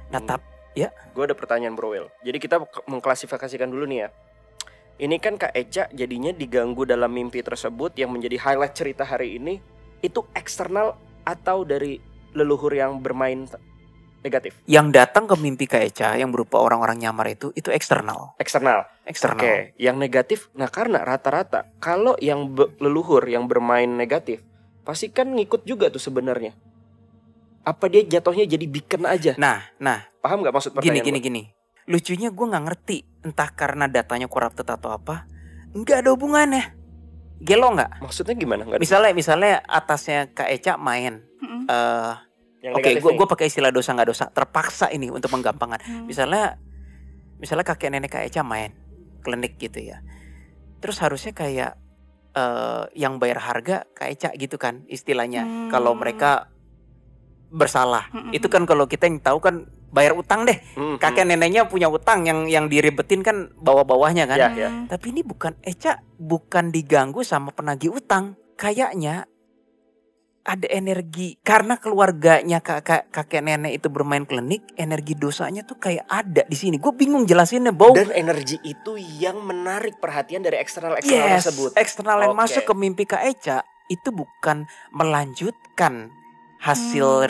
Nah ya, gue ada pertanyaan Bro Will. Jadi kita mengklasifikasikan dulu nih ya. Ini kan Kak Eca jadinya diganggu dalam mimpi tersebut, yang menjadi highlight cerita hari ini. Itu eksternal atau dari leluhur yang bermain negatif? Yang datang ke mimpi Kak Eca yang berupa orang-orang nyamar itu eksternal. Eksternal. Oke, yang negatif. Nah, karena rata-rata kalau yang leluhur yang bermain negatif pasti kan ngikut juga tuh sebenarnya. Apa dia jatuhnya jadi beacon aja? Nah, paham nggak maksud pertanyaan? Gini. Lucunya gue nggak ngerti, entah karena datanya corrupted atau apa, nggak ada hubungannya. Gelo nggak? Maksudnya gimana? Nggak Misalnya atasnya Kak Eca main. Oke, gue pakai istilah dosa nggak dosa, terpaksa ini untuk menggampangkan. Misalnya kakek nenek Kak Eca main klinik gitu ya. Terus harusnya kayak yang bayar harga Kak Eca gitu kan istilahnya. Kalau mereka bersalah, itu kan kalau kita yang tahu kan bayar utang deh. Kakek neneknya punya utang yang diribetin kan bawah-bawahnya kan. Ya. Tapi ini bukan Eca, bukan diganggu sama penagih utang. Kayaknya ada energi karena keluarganya kakek nenek itu bermain klinik, energi dosanya tuh kayak ada di sini. Gue bingung jelasinnya, Bau. Dan energi itu yang menarik perhatian dari eksternal tersebut. Eksternal yang masuk ke mimpi Kak Eca itu bukan melanjutkan hasil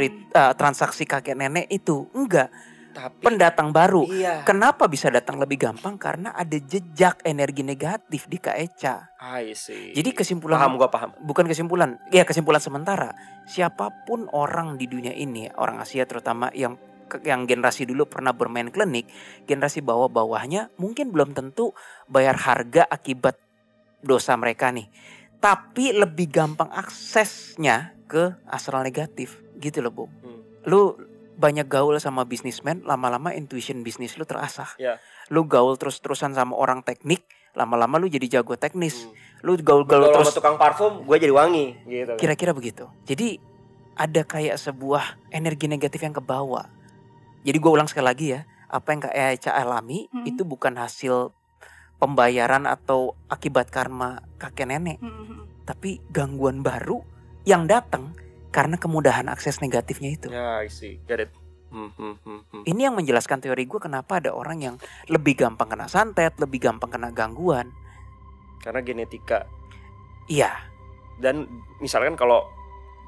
transaksi kakek nenek itu, enggak. Tapi pendatang baru. Iya. Kenapa bisa datang lebih gampang? Karena ada jejak energi negatif di Kak Eca. I see. Jadi kesimpulan, gue paham. Bukan kesimpulan, ya kesimpulan sementara. Siapapun orang di dunia ini, orang Asia terutama yang generasi dulu pernah bermain klinik, generasi bawah-bawahnya mungkin belum tentu bayar harga akibat dosa mereka nih. Tapi lebih gampang aksesnya ke astral negatif, gitu loh, Bu. Lu banyak gaul sama bisnismen, lama-lama intuition bisnis lu terasah. Lu gaul terus-terusan sama orang teknik, lama-lama lu jadi jago teknis. Lu gaul-gaul terus sama tukang parfum, gue jadi wangi gitu. Kira-kira begitu. Jadi ada kayak sebuah energi negatif yang kebawa. Jadi gue ulang sekali lagi ya, apa yang Kak Eca alami itu bukan hasil pembayaran atau akibat karma kakek nenek, tapi gangguan baru yang datang karena kemudahan akses negatifnya itu. Ya, I see. Get it. Ini yang menjelaskan teori gue kenapa ada orang yang lebih gampang kena santet, lebih gampang kena gangguan. Karena genetika. Iya. Dan misalkan kalau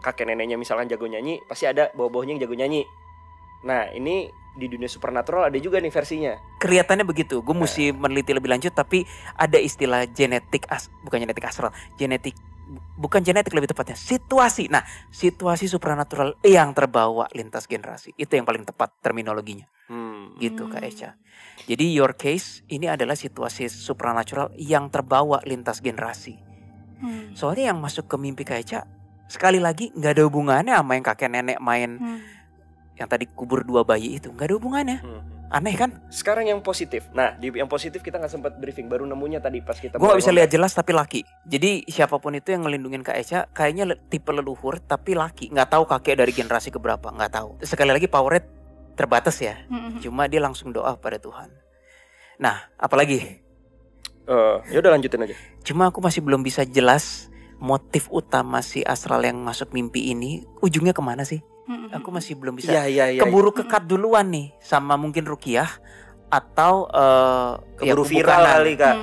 kakek neneknya misalkan jago nyanyi, pasti ada bawah-bawahnya yang jago nyanyi. Nah, ini di dunia supernatural ada juga nih versinya. Kelihatannya begitu. Gue mesti meneliti lebih lanjut, tapi ada istilah bukan genetik astral, bukan genetik lebih tepatnya, situasi. Nah, situasi supernatural yang terbawa lintas generasi. Itu yang paling tepat terminologinya. Gitu Kak Eca. Jadi your case ini adalah situasi supernatural yang terbawa lintas generasi. Soalnya yang masuk ke mimpi Kak Eca, sekali lagi gak ada hubungannya sama yang kakek nenek main yang tadi kubur 2 bayi itu. Gak ada hubungannya. Aneh kan? Sekarang yang positif. Nah, di yang positif kita gak sempat briefing. Baru nemunya tadi pas kita. Gue gak bisa lihat jelas tapi laki. Jadi siapapun itu yang ngelindungin Kak Eca, kayaknya tipe leluhur tapi laki. Gak tahu kakek dari generasi keberapa, gak tahu. Sekali lagi power rate terbatas ya. Cuma dia langsung doa pada Tuhan. Nah, apalagi? Ya udah lanjutin aja. Cuma aku masih belum bisa jelas motif utama si astral yang masuk mimpi ini ujungnya kemana sih? Aku masih belum bisa. Iya. Keburu kekat duluan nih sama mungkin Rukiah atau Keburu viral kali Kak.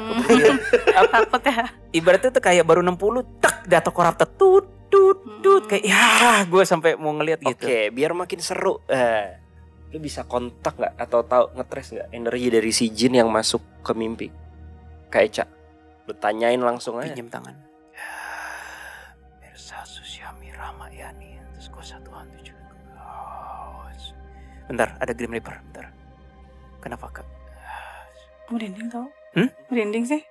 Takut ya. Ibaratnya tuh kayak baru 60 tak data corrupted tut kayak ya gue sampai mau ngeliat gitu. Oke, biar makin seru. Lu bisa kontak nggak atau tahu ngetres nggak energi dari si jin yang masuk ke mimpi? Kayak Eca, lu tanyain langsung aja. Pinjam tangan. Ersa Susyami Ramayani terus kuasa Tuhan tujuh. Bentar, ada Grim Reaper. Bentar. Kenapa Kak? Merinding tau? Merinding sih.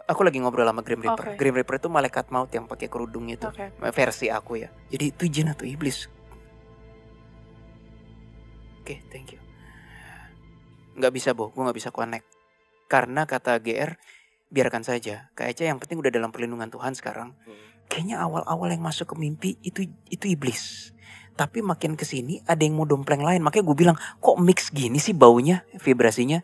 Aku lagi ngobrol sama Grim Reaper. Okay. Grim Reaper itu malaikat maut yang pakai kerudung itu. Okay. Versi aku ya. Jadi itu jin atau iblis? Oke, thank you. Nggak bisa gue nggak bisa connect. Karena kata GR, biarkan saja. Kak Eca yang penting udah dalam perlindungan Tuhan sekarang. Kayaknya awal-awal yang masuk ke mimpi itu iblis. Tapi makin kesini ada yang mau dompleng lain. Makanya gue bilang, kok mix gini sih baunya, vibrasinya.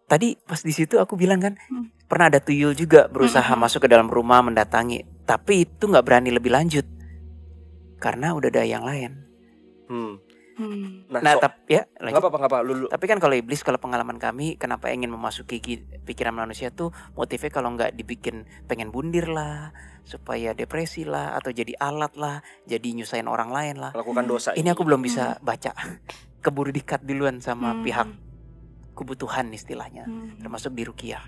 Tadi pas di situ aku bilang kan, pernah ada tuyul juga berusaha masuk ke dalam rumah mendatangi. Tapi itu nggak berani lebih lanjut. Karena udah ada yang lain. Nah tapi ya nggak apa-apa lu. Tapi kan kalau iblis, kalau pengalaman kami, kenapa ingin memasuki pikiran manusia tuh motifnya kalau nggak dibikin pengen bundir lah, supaya depresi lah, atau jadi alat lah, jadi nyusahin orang lain lah. Lakukan dosa. Ini aku belum bisa baca. Keburu dikat duluan sama pihak kebutuhan istilahnya, termasuk di Rukiah.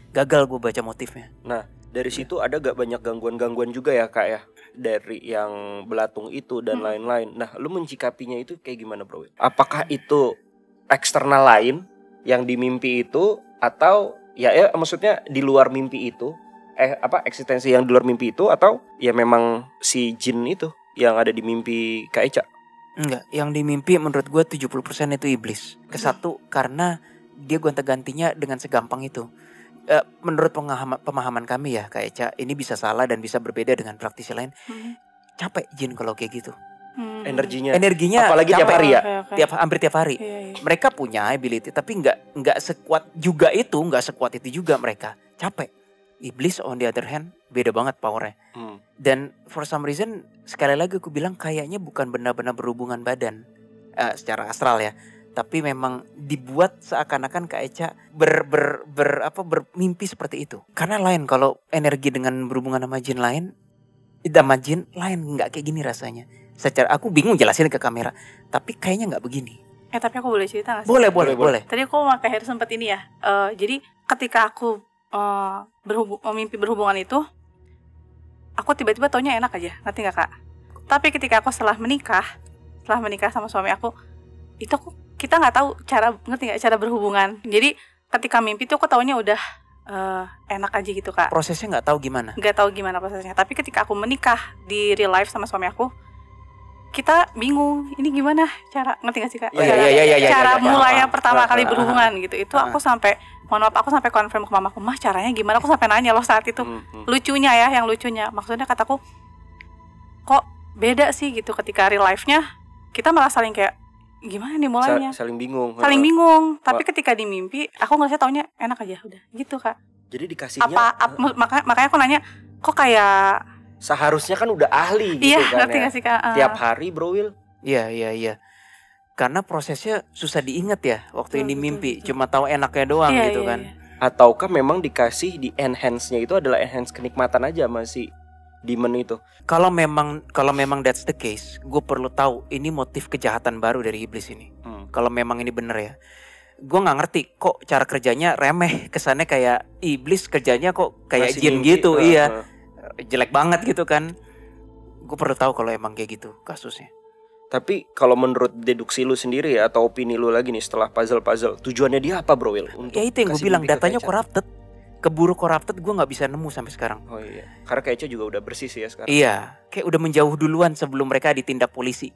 Gagal gue baca motifnya. Nah dari situ ada gak banyak gangguan-gangguan juga ya Kak ya, dari yang belatung itu dan lain-lain. Nah lu mencikapinya itu kayak gimana bro? Apakah itu eksternal lain yang di mimpi itu, atau ya maksudnya di luar mimpi itu, eksistensi yang di luar mimpi itu, atau ya memang si jin itu yang ada di mimpi Kak Eca? Enggak, yang di mimpi menurut gue 70% itu iblis. Kesatu karena dia gonta-gantinya dengan segampang itu. Menurut pemahaman kami ya Kak Eca, ini bisa salah dan bisa berbeda dengan praktisi lain. Capek jin kalau kayak gitu. Energinya apalagi capek. tiap hari ya. Okay. Hampir tiap hari. Iya. Mereka punya ability tapi nggak sekuat juga itu, nggak sekuat itu juga mereka. Capek. Iblis on the other hand beda banget powernya. Dan for some reason sekali lagi aku bilang kayaknya bukan benar-benar berhubungan badan secara astral ya. Tapi memang dibuat seakan-akan Kak Eca bermimpi seperti itu. Karena lain kalau energi dengan berhubungan sama jin lain, nggak kayak gini rasanya. Secara aku bingung jelasin ke kamera, tapi kayaknya nggak begini. Tapi aku boleh cerita gak sih? Boleh. Tadi aku sama Kak Heru sempat ini ya. Jadi ketika aku mimpi berhubungan itu, aku tiba-tiba taunya enak aja, ngerti gak Kak? Tapi ketika aku setelah menikah sama suami aku, itu kita nggak tahu cara berhubungan. Jadi ketika mimpi tuh aku taunya udah enak aja gitu Kak. Prosesnya nggak tahu gimana prosesnya. Tapi ketika aku menikah di real life sama suami aku, kita bingung ini gimana cara, ngerti gak sih Kak? Cara mulainya pertama kali berhubungan gitu. Itu aku sampai konfirm ke mamaku, mah caranya gimana? Aku sampai nanya loh saat itu. Lucunya maksudnya kataku, kok beda sih gitu ketika real life-nya kita malah saling kayak gimana nih mulainya? Saling bingung. Tapi ketika di mimpi aku ngerasa taunya enak aja udah gitu Kak. Jadi dikasihnya makanya aku nanya, kok kayak seharusnya kan udah ahli gitu kan ngerti ya. Gak sih, Kak? Tiap hari bro Will. Iya. Karena prosesnya susah diingat ya waktu ini mimpi. Cuma tahu enaknya doang gitu kan. Ataukah memang dikasih di enhance-nya itu adalah enhance kenikmatan aja masih demon itu. Kalau memang that's the case, gue perlu tahu ini motif kejahatan baru dari iblis ini. Kalau memang ini bener ya, gue nggak ngerti kok cara kerjanya remeh, kesannya kayak iblis kerjanya kok kayak masih jin gitu, iya, jelek banget gitu kan. Gue perlu tahu kalau emang kayak gitu kasusnya. Tapi kalau menurut deduksi lu sendiri ya, atau opini lu lagi nih setelah puzzle, tujuannya dia apa bro Will? Ya itu yang gue bilang, datanya corrupted. Keburu corrupted gue gak bisa nemu sampai sekarang. Oh iya, karena kayaknya juga udah bersih sih ya sekarang. Iya, kayak udah menjauh duluan sebelum mereka ditindak polisi,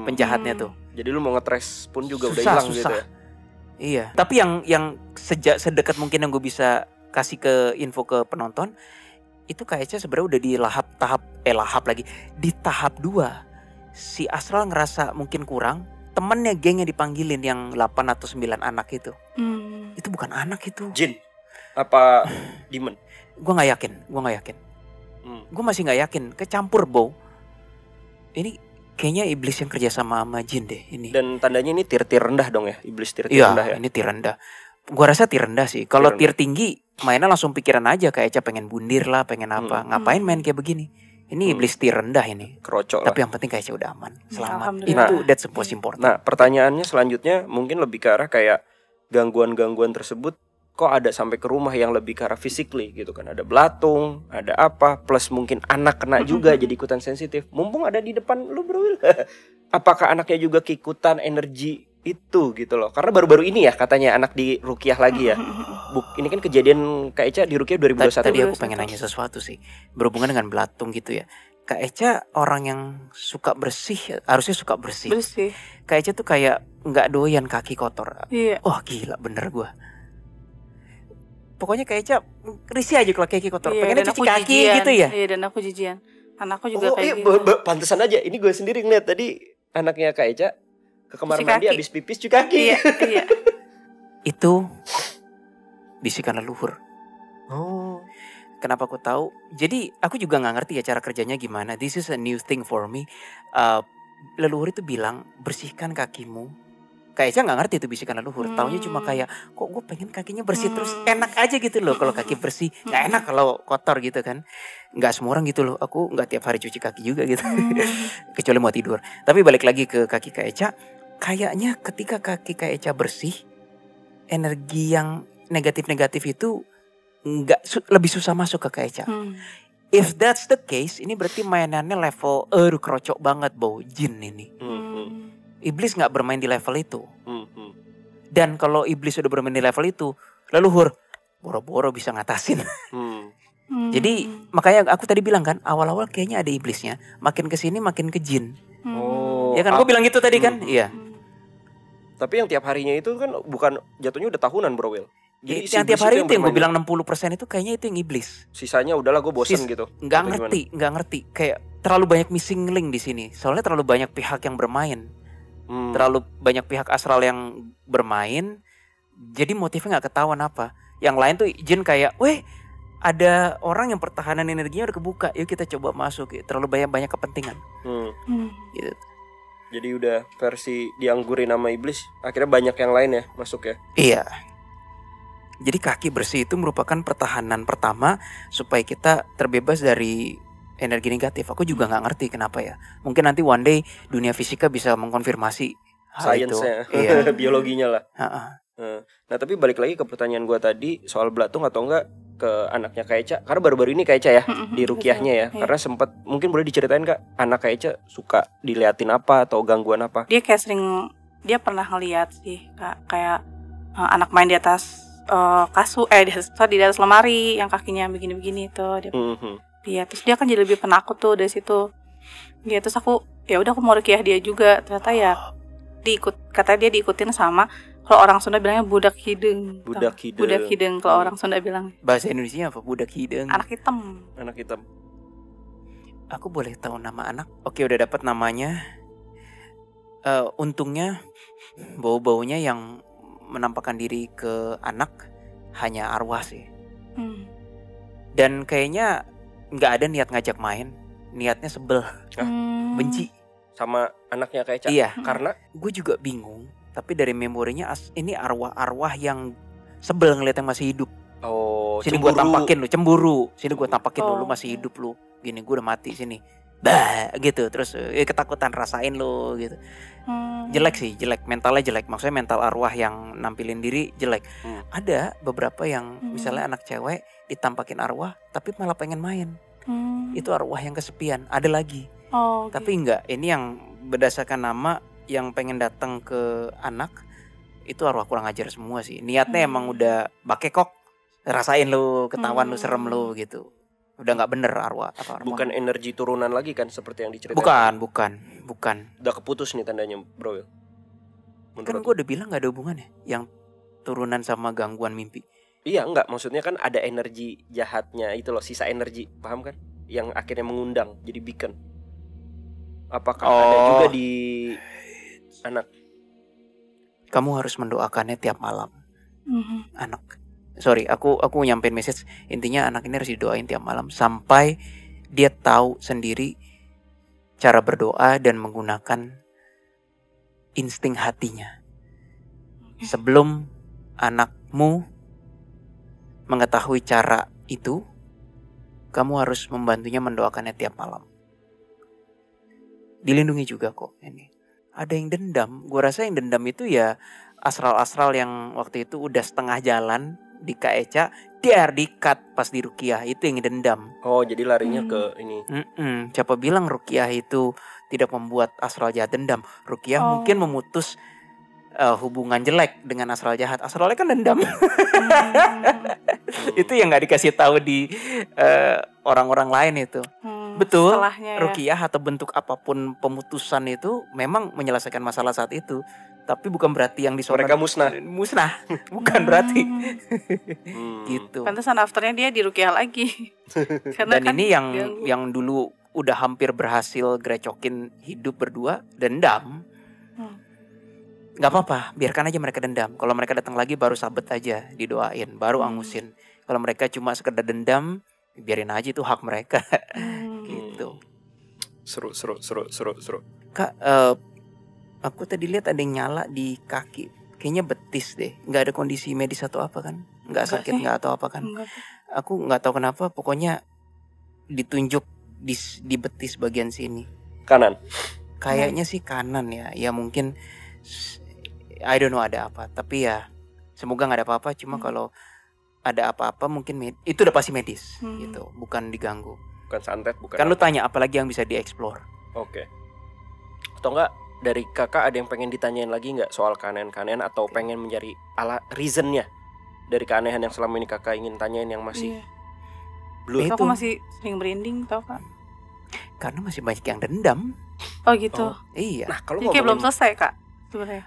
penjahatnya tuh. Jadi lu mau ngetres pun juga udah hilang gitu ya. Iya, tapi yang sedekat mungkin yang gue bisa kasih ke info ke penonton, itu kayaknya sebenarnya udah di di tahap 2. Si Astral ngerasa mungkin kurang, temennya gengnya dipanggilin yang 8 atau 9 anak itu. Itu bukan anak itu. Jin. Apa demon? Gue nggak yakin. Gue masih nggak yakin, kecampur Bow. Ini kayaknya iblis yang kerja sama jin deh ini. Dan tandanya ini tier rendah dong ya, iblis tier Iya, rendah ya. ini tier rendah. Gua rasa tier rendah sih. Kalau tier tinggi, mainnya langsung pikiran aja kayak Eca pengen bundir lah, pengen apa. Ngapain main kayak begini? Ini iblis tier rendah ini. Kerocok Tapi lah. yang penting kayak Eca udah aman, selamat. Alhamdulillah. Itu that's the most important. Nah, pertanyaannya selanjutnya mungkin lebih ke arah kayak gangguan-gangguan tersebut kok ada sampai ke rumah yang lebih ke arah physically gitu kan. Ada belatung, ada apa, plus mungkin anak kena juga jadi ikutan sensitif. Mumpung ada di depan lu Bro Will. Apakah anaknya juga keikutan energi itu gitu loh. Karena baru-baru ini ya katanya anak di rukiah lagi ya. Ini kan kejadian Kak Eca di rukiah 2021. Tadi aku pengen nanya sesuatu sih, berhubungan dengan belatung gitu ya. Kak Eca orang yang suka bersih, harusnya suka bersih. Kak Eca tuh kayak nggak doyan kaki kotor. Iya. Wah gila bener gue. Pokoknya Kak Eca risih aja kalau kaki kotor. Iya, Pengennya cuci kaki jijian. gitu ya. Iya, dan aku jijian. Anakku juga kayak gitu. Pantesan aja. Ini gue sendiri ngeliat tadi anaknya Kak Eca ke kamar Cuci mandi kaki. habis pipis cuci kaki. Iya. Itu bisikan leluhur. Oh. Kenapa aku tahu? Jadi aku juga nggak ngerti ya cara kerjanya gimana. This is a new thing for me. Leluhur itu bilang bersihkan kakimu. Kayak Eca nggak ngerti itu bisikan leluhur. Taunya cuma kayak kok gue pengen kakinya bersih terus enak aja gitu loh kalau kaki bersih. Nggak enak kalau kotor gitu kan. Nggak semua orang gitu loh. Aku nggak tiap hari cuci kaki juga gitu. Kecuali mau tidur. Tapi balik lagi ke kaki Kak Eca. Kayaknya ketika kaki Kak Eca bersih, energi yang negatif-negatif itu lebih susah masuk ke Kak Eca. If that's the case, ini berarti mainannya level kerocok banget bau jin ini. Iblis nggak bermain di level itu. Dan kalau iblis udah bermain di level itu, leluhur boro-boro bisa ngatasin. Jadi makanya aku tadi bilang kan, awal-awal kayaknya ada iblisnya, makin kesini makin ke jin. Oh. Ya kan, gue bilang gitu tadi kan, iya. Tapi yang tiap harinya itu kan bukan jatuhnya udah tahunan Bro Will. Jadi Yang tiap hari itu yang gue bilang 60% itu kayaknya itu yang iblis. Sisanya udahlah gue bosen gitu. Nggak ngerti. Kayak terlalu banyak missing link di sini. Soalnya terlalu banyak pihak yang bermain. Terlalu banyak pihak astral yang bermain. Jadi motifnya nggak ketahuan apa. Yang lain tuh jin kayak, weh ada orang yang pertahanan energinya udah kebuka, yuk kita coba masuk. Terlalu banyak kepentingan. Gitu. Jadi udah versi dianggurin sama iblis, akhirnya banyak yang lain ya masuk ya. Iya. Jadi kaki bersih itu merupakan pertahanan pertama supaya kita terbebas dari energi negatif. Aku juga nggak ngerti kenapa ya. Mungkin nanti one day dunia fisika bisa mengkonfirmasi hal itu. Sainsnya, iya. biologinya lah. Ha-ha. Nah tapi balik lagi ke pertanyaan gue tadi soal belatung atau enggak ke anaknya Kak Eca. Karena baru-baru ini Kak Eca ya di rukiahnya ya. Iya. Karena sempat mungkin boleh diceritain Kak, anak Kak Eca suka diliatin apa atau gangguan apa? Dia kayak sering, dia pernah ngeliat sih kayak anak main di atas kasur, di atas lemari yang kakinya begini-begini tuh dia. Iya, terus dia kan jadi lebih penakut tuh dari situ. Ya terus aku ya udah aku mau rukiah dia juga. Ternyata ya katanya dia diikutin sama, kalau orang Sunda bilangnya budak hidung. Budak hidung kalau orang Sunda bilang. Bahasa Indonesia apa? Budak hidung. Anak hitam. Aku boleh tahu nama anak? Oke, udah dapat namanya. Untungnya bau-baunya yang menampakkan diri ke anak hanya arwah sih. Dan kayaknya nggak ada niat ngajak main, niatnya sebel, benci sama anaknya Kak Eca. Iya. Karena gue juga bingung, tapi dari memorinya ini arwah-arwah yang sebel ngeliat yang masih hidup. Oh, Sini gue tampakin lu, cemburu. Sini gue tampakin lu masih hidup lu. Gini gue udah mati sini. Bah gitu. Terus ketakutan rasain lu gitu. Jelek sih, jelek. Mentalnya jelek. Maksudnya mental arwah yang nampilin diri jelek. Ada beberapa yang misalnya anak cewek ditampakin arwah tapi malah pengen main. Itu arwah yang kesepian. Ada lagi. Tapi enggak. Ini yang berdasarkan nama yang pengen datang ke anak itu arwah kurang ajar semua sih. Niatnya emang udah bakekok. Rasain lu, ketahuan lu, serem lu gitu. Udah nggak bener arwah. Bukan energi turunan lagi kan seperti yang diceritain. Bukan. Udah keputus nih tandanya Bro. Kan gue udah bilang nggak ada hubungannya yang turunan sama gangguan mimpi. Iya enggak, maksudnya kan ada energi jahatnya itu loh, sisa energi, paham kan? Yang akhirnya mengundang jadi beacon. Apakah ada juga di anak? Kamu harus mendoakannya tiap malam. Anak. aku nyampein message. Intinya anak ini harus didoain tiap malam sampai dia tahu sendiri cara berdoa dan menggunakan insting hatinya. Sebelum anakmu mengetahui cara itu, kamu harus membantunya mendoakannya tiap malam. Dilindungi juga kok ini. Ada yang dendam. Gue rasa yang dendam itu ya asral-asral yang waktu itu udah setengah jalan di Kak Eca, dia di-cut pas di Rukiah. Itu yang dendam. Oh, jadi larinya ke ini. Siapa bilang Rukiah itu tidak membuat asral jahat dendam? Rukiah mungkin memutus hubungan jelek dengan asral jahat. Astralnya kan dendam. Itu yang nggak dikasih tahu di orang-orang lain itu. Betul. Ya. Rukiah atau bentuk apapun pemutusan itu memang menyelesaikan masalah saat itu. Tapi bukan berarti yang disorot mereka musnah. Bukan berarti. Gitu. Pantesan afternya dia di Rukiah lagi. Dan kan ini yang dulu udah hampir berhasil grecokin hidup berdua, dendam. Gak apa-apa, biarkan aja mereka dendam. Kalau mereka datang lagi baru sabet aja, didoain, baru angusin. Kalau mereka cuma sekedar dendam, biarin aja, itu hak mereka. Gitu. Seru. Kak, aku tadi lihat ada yang nyala di kaki. Kayaknya betis deh. Gak ada kondisi medis atau apa kan? Gak sakit gak atau apa kan? Aku gak tahu kenapa, pokoknya ditunjuk di betis bagian sini. Kanan? Kayaknya sih kanan ya. Ya mungkin I don't know ada apa. Tapi ya semoga gak ada apa-apa. Cuma kalau ada apa-apa mungkin itu udah pasti medis gitu. Bukan diganggu. Bukan santet, bukan. Kan lu tanya apalagi yang bisa dieksplor. Oke. Atau enggak dari kakak ada yang pengen ditanyain lagi nggak soal keanehan-keanehan atau pengen mencari reasonnya dari keanehan yang selama ini kakak ingin tanyain yang masih blur? Aku masih sering merinding tau kak. Karena masih banyak yang dendam. Oh gitu. Iya. Nah kalau kayak belum selesai kak sebenarnya.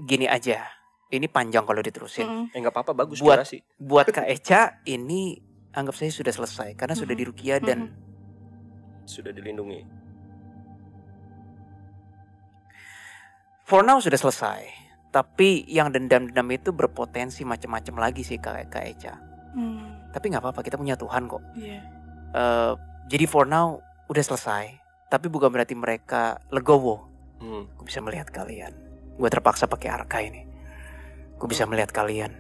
Gini aja. Ini panjang kalau diterusin. Nggak apa-apa, bagus durasi. Buat Kak Eca ini anggap saya sudah selesai karena sudah di Rukiah dan sudah dilindungi. For now sudah selesai. Tapi yang dendam-dendam itu berpotensi macam-macam lagi sih Kak Eca. Tapi nggak apa-apa, kita punya Tuhan kok. Jadi for now udah selesai. Tapi bukan berarti mereka legowo. Gue bisa melihat kalian. Gue terpaksa pakai arka ini. Gue bisa melihat kalian.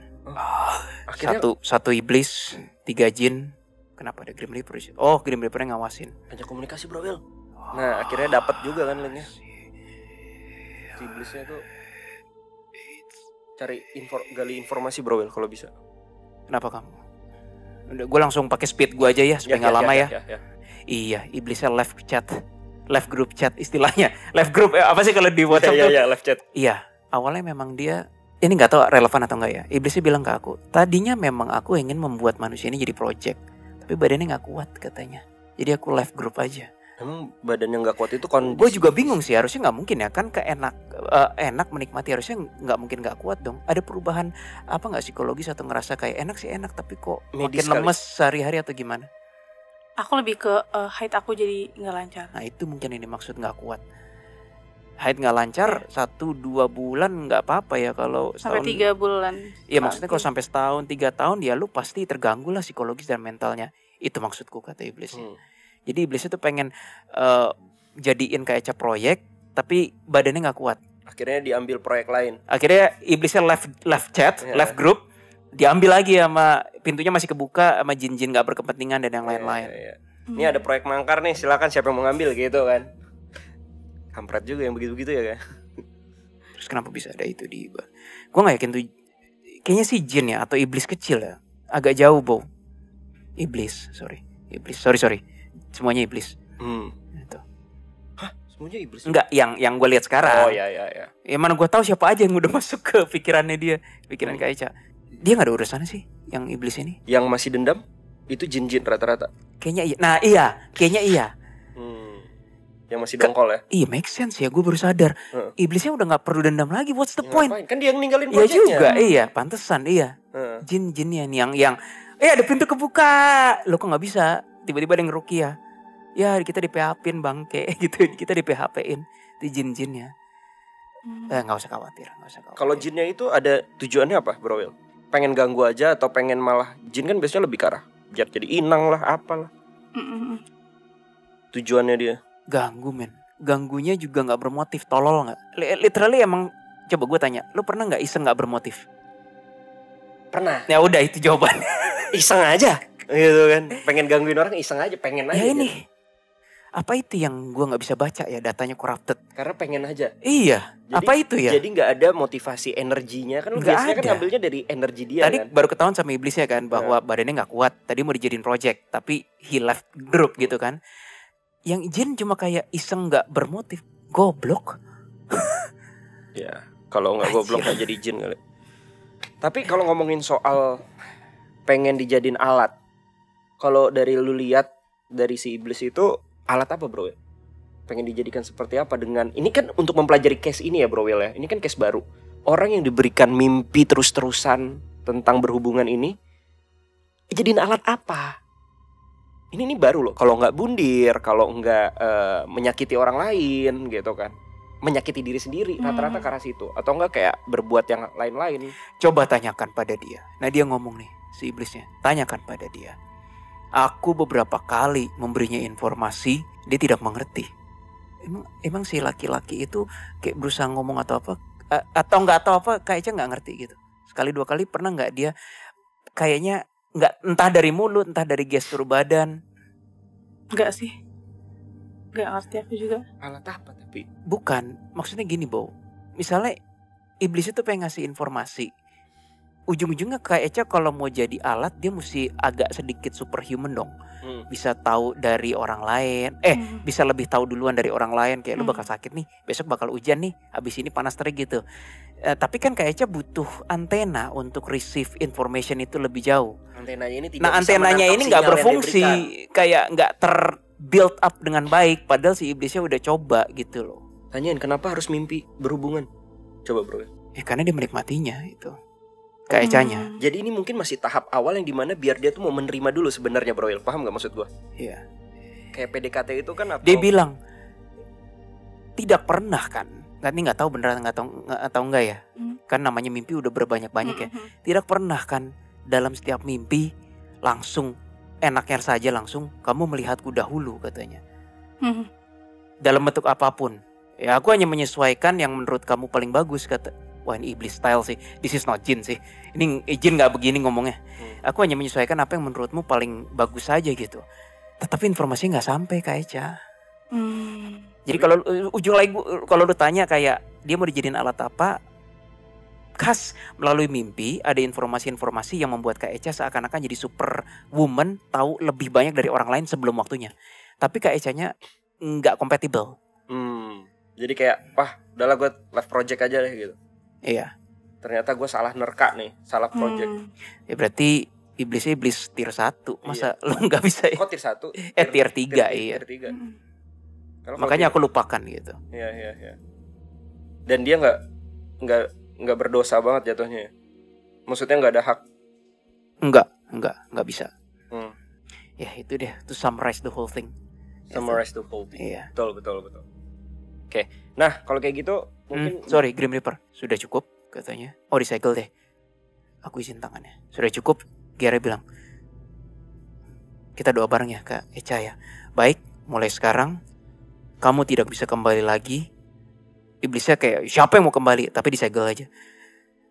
Satu iblis, 3 jin. Kenapa ada Grim Reaper? Oh, Grim Reaper-nya ngawasin. Ajak komunikasi bro Will. Nah akhirnya dapat juga kan linknya. Si iblisnya tuh cari gali informasi bro Will kalau bisa. Kenapa kamu? Udah, gue langsung pakai speed gue aja ya supaya nggak lama ya. Iya, iblisnya live group chat istilahnya. Live group apa sih kalau di WhatsApp tuh? Iya, live chat. Iya, awalnya memang dia ini nggak tahu relevan atau enggak ya. Iblisnya bilang ke aku, tadinya memang aku ingin membuat manusia ini jadi project, tapi badannya nggak kuat katanya. Jadi aku live group aja. Emang badannya nggak kuat itu kondisi? Gue juga bingung sih, harusnya nggak mungkin ya kan enak menikmati, harusnya nggak mungkin nggak kuat dong. Ada perubahan apa nggak psikologis atau ngerasa kayak enak sih enak tapi kok medis makin lemes sehari-hari atau gimana? Aku lebih ke haid aku jadi nggak lancar. Nah itu mungkin ini maksud nggak kuat. Haid nggak lancar 1-2 bulan nggak apa-apa ya kalau sampai 3 bulan. Iya maksudnya kalau sampai setahun 3 tahun ya lu pasti terganggu lah psikologis dan mentalnya. Itu maksudku kata iblis. Jadi iblis itu pengen jadiin kayak Eca proyek tapi badannya nggak kuat. Akhirnya diambil proyek lain. Akhirnya iblisnya live chat, live group, diambil lagi sama pintunya masih kebuka sama jin-jin nggak berkepentingan dan yang lain-lain. Ini ada proyek mangkar nih, silakan siapa yang mau ngambil gitu kan. Kampret juga yang begitu-begitu ya kan. Terus kenapa bisa ada itu di Iba? Gue gak yakin tuh. Kayaknya sih jin ya atau iblis kecil ya. Agak jauh Bo. Iblis. Sorry. Semuanya iblis. Gitu. Hah? Semuanya iblis? Enggak, yang gue lihat sekarang. Oh iya. Ya mana gue tahu siapa aja yang udah masuk ke pikirannya dia. Pikiran Kak Eca. Dia gak ada urusannya sih yang iblis ini. Yang masih dendam? Itu jin-jin rata-rata. Kayaknya iya. Nah kayaknya iya. Yang masih dongkol ya? Iya make sense ya, gue baru sadar. Iblisnya udah gak perlu dendam lagi. What's the point? Kan dia yang ninggalin proyeknya. Iya juga, iya pantesan iya. Jin-jinnya nih yang ada pintu kebuka. Lo kok gak bisa? Tiba-tiba ada yang Rukiah. Ya kita di PHP-in bangke gitu. Kita di PHP-in. Itu jin-jinnya. Gak usah khawatir. Kalau jinnya itu ada tujuannya apa bro Will? pengen ganggu aja atau pengen malah jin kan biasanya lebih ke arah biar jadi inang lah apalah. Tujuannya dia Ganggu men. Ganggunya juga gak bermotif. Tolol gak? Literally emang. Coba gue tanya, lu pernah gak iseng gak bermotif? pernah. Ya udah itu jawabannya. Iseng aja gitu kan. Pengen gangguin orang iseng aja, pengen aja. Ya ini gitu. apa itu yang gue gak bisa baca ya, datanya corrupted. Karena pengen aja. Iya. Jadi, apa itu ya? Jadi gak ada motivasi energinya. Kan lu Nggak biasanya ada. kan ngambilnya dari energi dia Tadi kan. baru ketahuan sama iblisnya kan bahwa badannya gak kuat. Tadi mau dijadiin project, tapi he left group gitu kan. Yang jin cuma kayak iseng gak bermotif. Goblok. Ya kalau gak goblok gak jadi jin kali. Tapi kalau ngomongin soal pengen dijadiin alat, kalau dari lu lihat dari si iblis itu alat apa bro? Pengen dijadikan seperti apa dengan ini kan untuk mempelajari case ini ya bro ya. Ini kan case baru. Orang yang diberikan mimpi terus-terusan tentang berhubungan ini jadiin alat apa? Ini baru loh. Kalau nggak bundir, kalau nggak menyakiti orang lain gitu kan, menyakiti diri sendiri rata-rata ke arah situ. Atau nggak kayak berbuat yang lain-lain. Coba tanyakan pada dia. Nah dia ngomong nih si iblisnya. Tanyakan pada dia. Aku beberapa kali memberinya informasi, dia tidak mengerti. Emang si laki-laki itu kayak berusaha ngomong atau apa, atau nggak tahu apa, kayaknya nggak ngerti gitu. Sekali dua kali pernah nggak dia kayaknya nggak, entah dari mulut, entah dari gestur badan. Enggak sih, nggak ngerti aku juga. Alat apa tapi? Bukan, maksudnya gini Bo. Misalnya iblis itu pengen ngasih informasi, ujung-ujungnya Kak Eca kalau mau jadi alat dia mesti agak sedikit superhuman dong. Bisa tahu dari orang lain, bisa lebih tahu duluan dari orang lain. Kayak lu bakal sakit nih, besok bakal hujan nih, habis ini panas terik gitu. Tapi kan Kak Eca butuh antena untuk receive information itu lebih jauh. Antenanya ini tidak Nah bisa antenanya menangkap ini nggak sinyal yang berfungsi, diberikan. kayak nggak ter-build up dengan baik. Padahal si iblisnya udah coba gitu loh. Tanyain kenapa harus mimpi berhubungan? Coba bro. Ya karena dia menikmatinya itu. Kak Ecanya. Jadi ini mungkin masih tahap awal yang dimana biar dia tuh mau menerima dulu sebenarnya bro. Paham gak maksud gua? Iya. Kayak PDKT itu kan atau... Dia bilang tidak pernah kan. Nggak tahu beneran atau enggak ya. Kan namanya mimpi udah berbanyak-banyak ya. Tidak pernah kan dalam setiap mimpi langsung enaknya saja langsung kamu melihatku dahulu katanya. Dalam bentuk apapun. Ya aku hanya menyesuaikan yang menurut kamu paling bagus kata. Wah ini iblis style sih. This is not jin sih. Ini jin gak begini ngomongnya. Aku hanya menyesuaikan apa yang menurutmu paling bagus saja gitu. Tetapi informasinya gak sampai Kak Eca. Jadi kalau ujung lagi kalau lu tanya kayak dia mau dijadiin alat apa, khas melalui mimpi ada informasi-informasi yang membuat Kak Eca seakan-akan jadi super woman, tahu lebih banyak dari orang lain sebelum waktunya. Tapi Kak Ecanya nggak compatible. Jadi kayak wah udahlah gue live project aja deh gitu. Iya. Ternyata gue salah nerka nih, salah project. Ya berarti iblisnya iblis tier 1. Masa lu nggak bisa ya? Kok tier 1? Tier 3 iya. Tier 3. Makanya aku lupakan gitu. Iya. Dan dia nggak berdosa banget jatuhnya. Maksudnya nggak ada hak. Nggak bisa. Ya itu deh, to summarize the whole thing. Summarize the whole thing. Iya. Betul. Oke. Nah, kalau kayak gitu mungkin sorry, Grim Reaper, sudah cukup katanya. Oh, disegel deh. Aku izin tangannya. Sudah cukup. Giara bilang, kita doa bareng ya Kak Eca ya. Baik, mulai sekarang kamu tidak bisa kembali lagi. Iblisnya kayak siapa yang mau kembali, tapi disegel aja.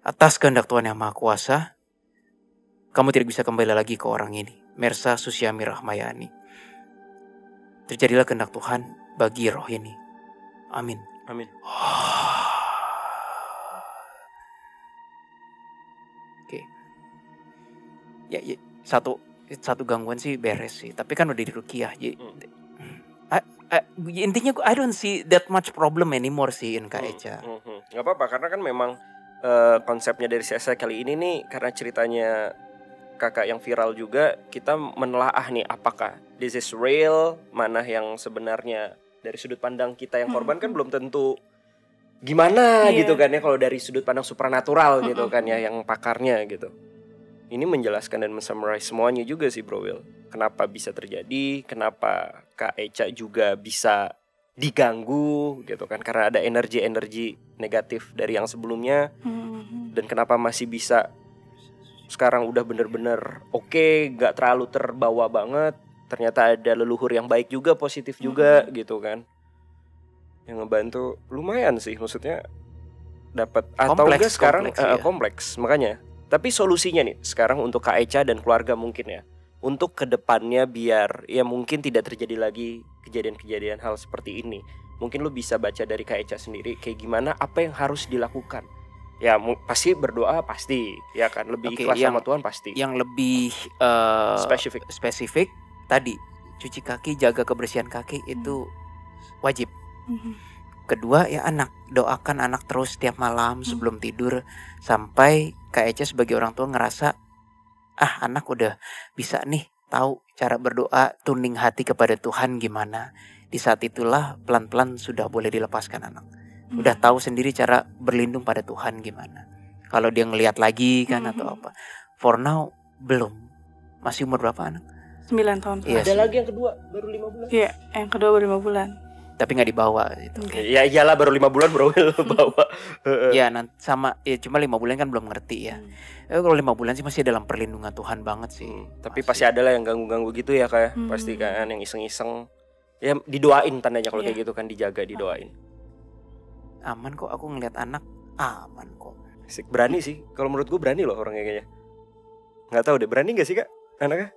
Atas kehendak Tuhan yang Maha Kuasa, kamu tidak bisa kembali lagi ke orang ini. Mersa Susiami Rahmayani. Terjadilah kehendak Tuhan bagi roh ini. Amin. Oke. Ya, satu gangguan sih beres sih. Tapi kan udah di ruqyah. Intinya I don't see that much problem anymore sih in Kak Eca. Gak apa-apa karena kan memang konsepnya dari CSI kali ini nih, karena ceritanya kakak yang viral juga, kita menelaah nih apakah this is real, mana yang sebenarnya dari sudut pandang kita yang korban kan belum tentu gimana gitu kan ya, kalau dari sudut pandang supernatural gitu kan ya yang pakarnya gitu. Ini menjelaskan dan mensummarize semuanya juga sih Bro Will. Kenapa bisa terjadi, kenapa Kak Eca juga bisa diganggu gitu kan, karena ada energi-energi negatif dari yang sebelumnya. Dan kenapa masih bisa sekarang udah bener-bener oke, gak terlalu terbawa banget. Ternyata ada leluhur yang baik juga, positif juga gitu kan, yang ngebantu lumayan sih, maksudnya dapat atau enggak sekarang kompleks. Makanya, tapi solusinya nih sekarang untuk Kak Echa dan keluarga mungkin ya, untuk kedepannya biar ya mungkin tidak terjadi lagi kejadian-kejadian hal seperti ini. Mungkin lu bisa baca dari Kak Echa sendiri kayak gimana, apa yang harus dilakukan. Ya pasti berdoa pasti, ya kan, lebih ikhlas sama Tuhan pasti. Yang lebih spesifik tadi, cuci kaki, jaga kebersihan kaki itu wajib. Kedua ya anak, doakan anak terus setiap malam sebelum tidur, sampai Kak Echa sebagai orang tua ngerasa anak udah bisa nih tahu cara berdoa, tuning hati kepada Tuhan gimana. Di saat itulah pelan-pelan sudah boleh dilepaskan anak. Udah tahu sendiri cara berlindung pada Tuhan gimana. Kalau dia ngelihat lagi kan atau apa. For now belum. Masih umur berapa anak? 9 tahun. Iya, ada lagi yang kedua baru 5 bulan. Iya, yang kedua baru 5 bulan. Tapi nggak dibawa gitu. Ya iyalah baru 5 bulan bro bawa. Ya sama ya cuma 5 bulan kan belum ngerti ya. Kalau 5 bulan sih masih dalam perlindungan Tuhan banget sih. Tapi pasti ada lah yang ganggu-ganggu gitu ya kayak pasti kan, yang iseng-iseng. Ya didoain tandanya kalau kayak gitu kan, dijaga, didoain. Aman kok, aku ngeliat anak aman kok. Berani sih, kalau menurut gue berani loh orangnya kayaknya. Nggak tahu deh, berani nggak sih Kak anaknya?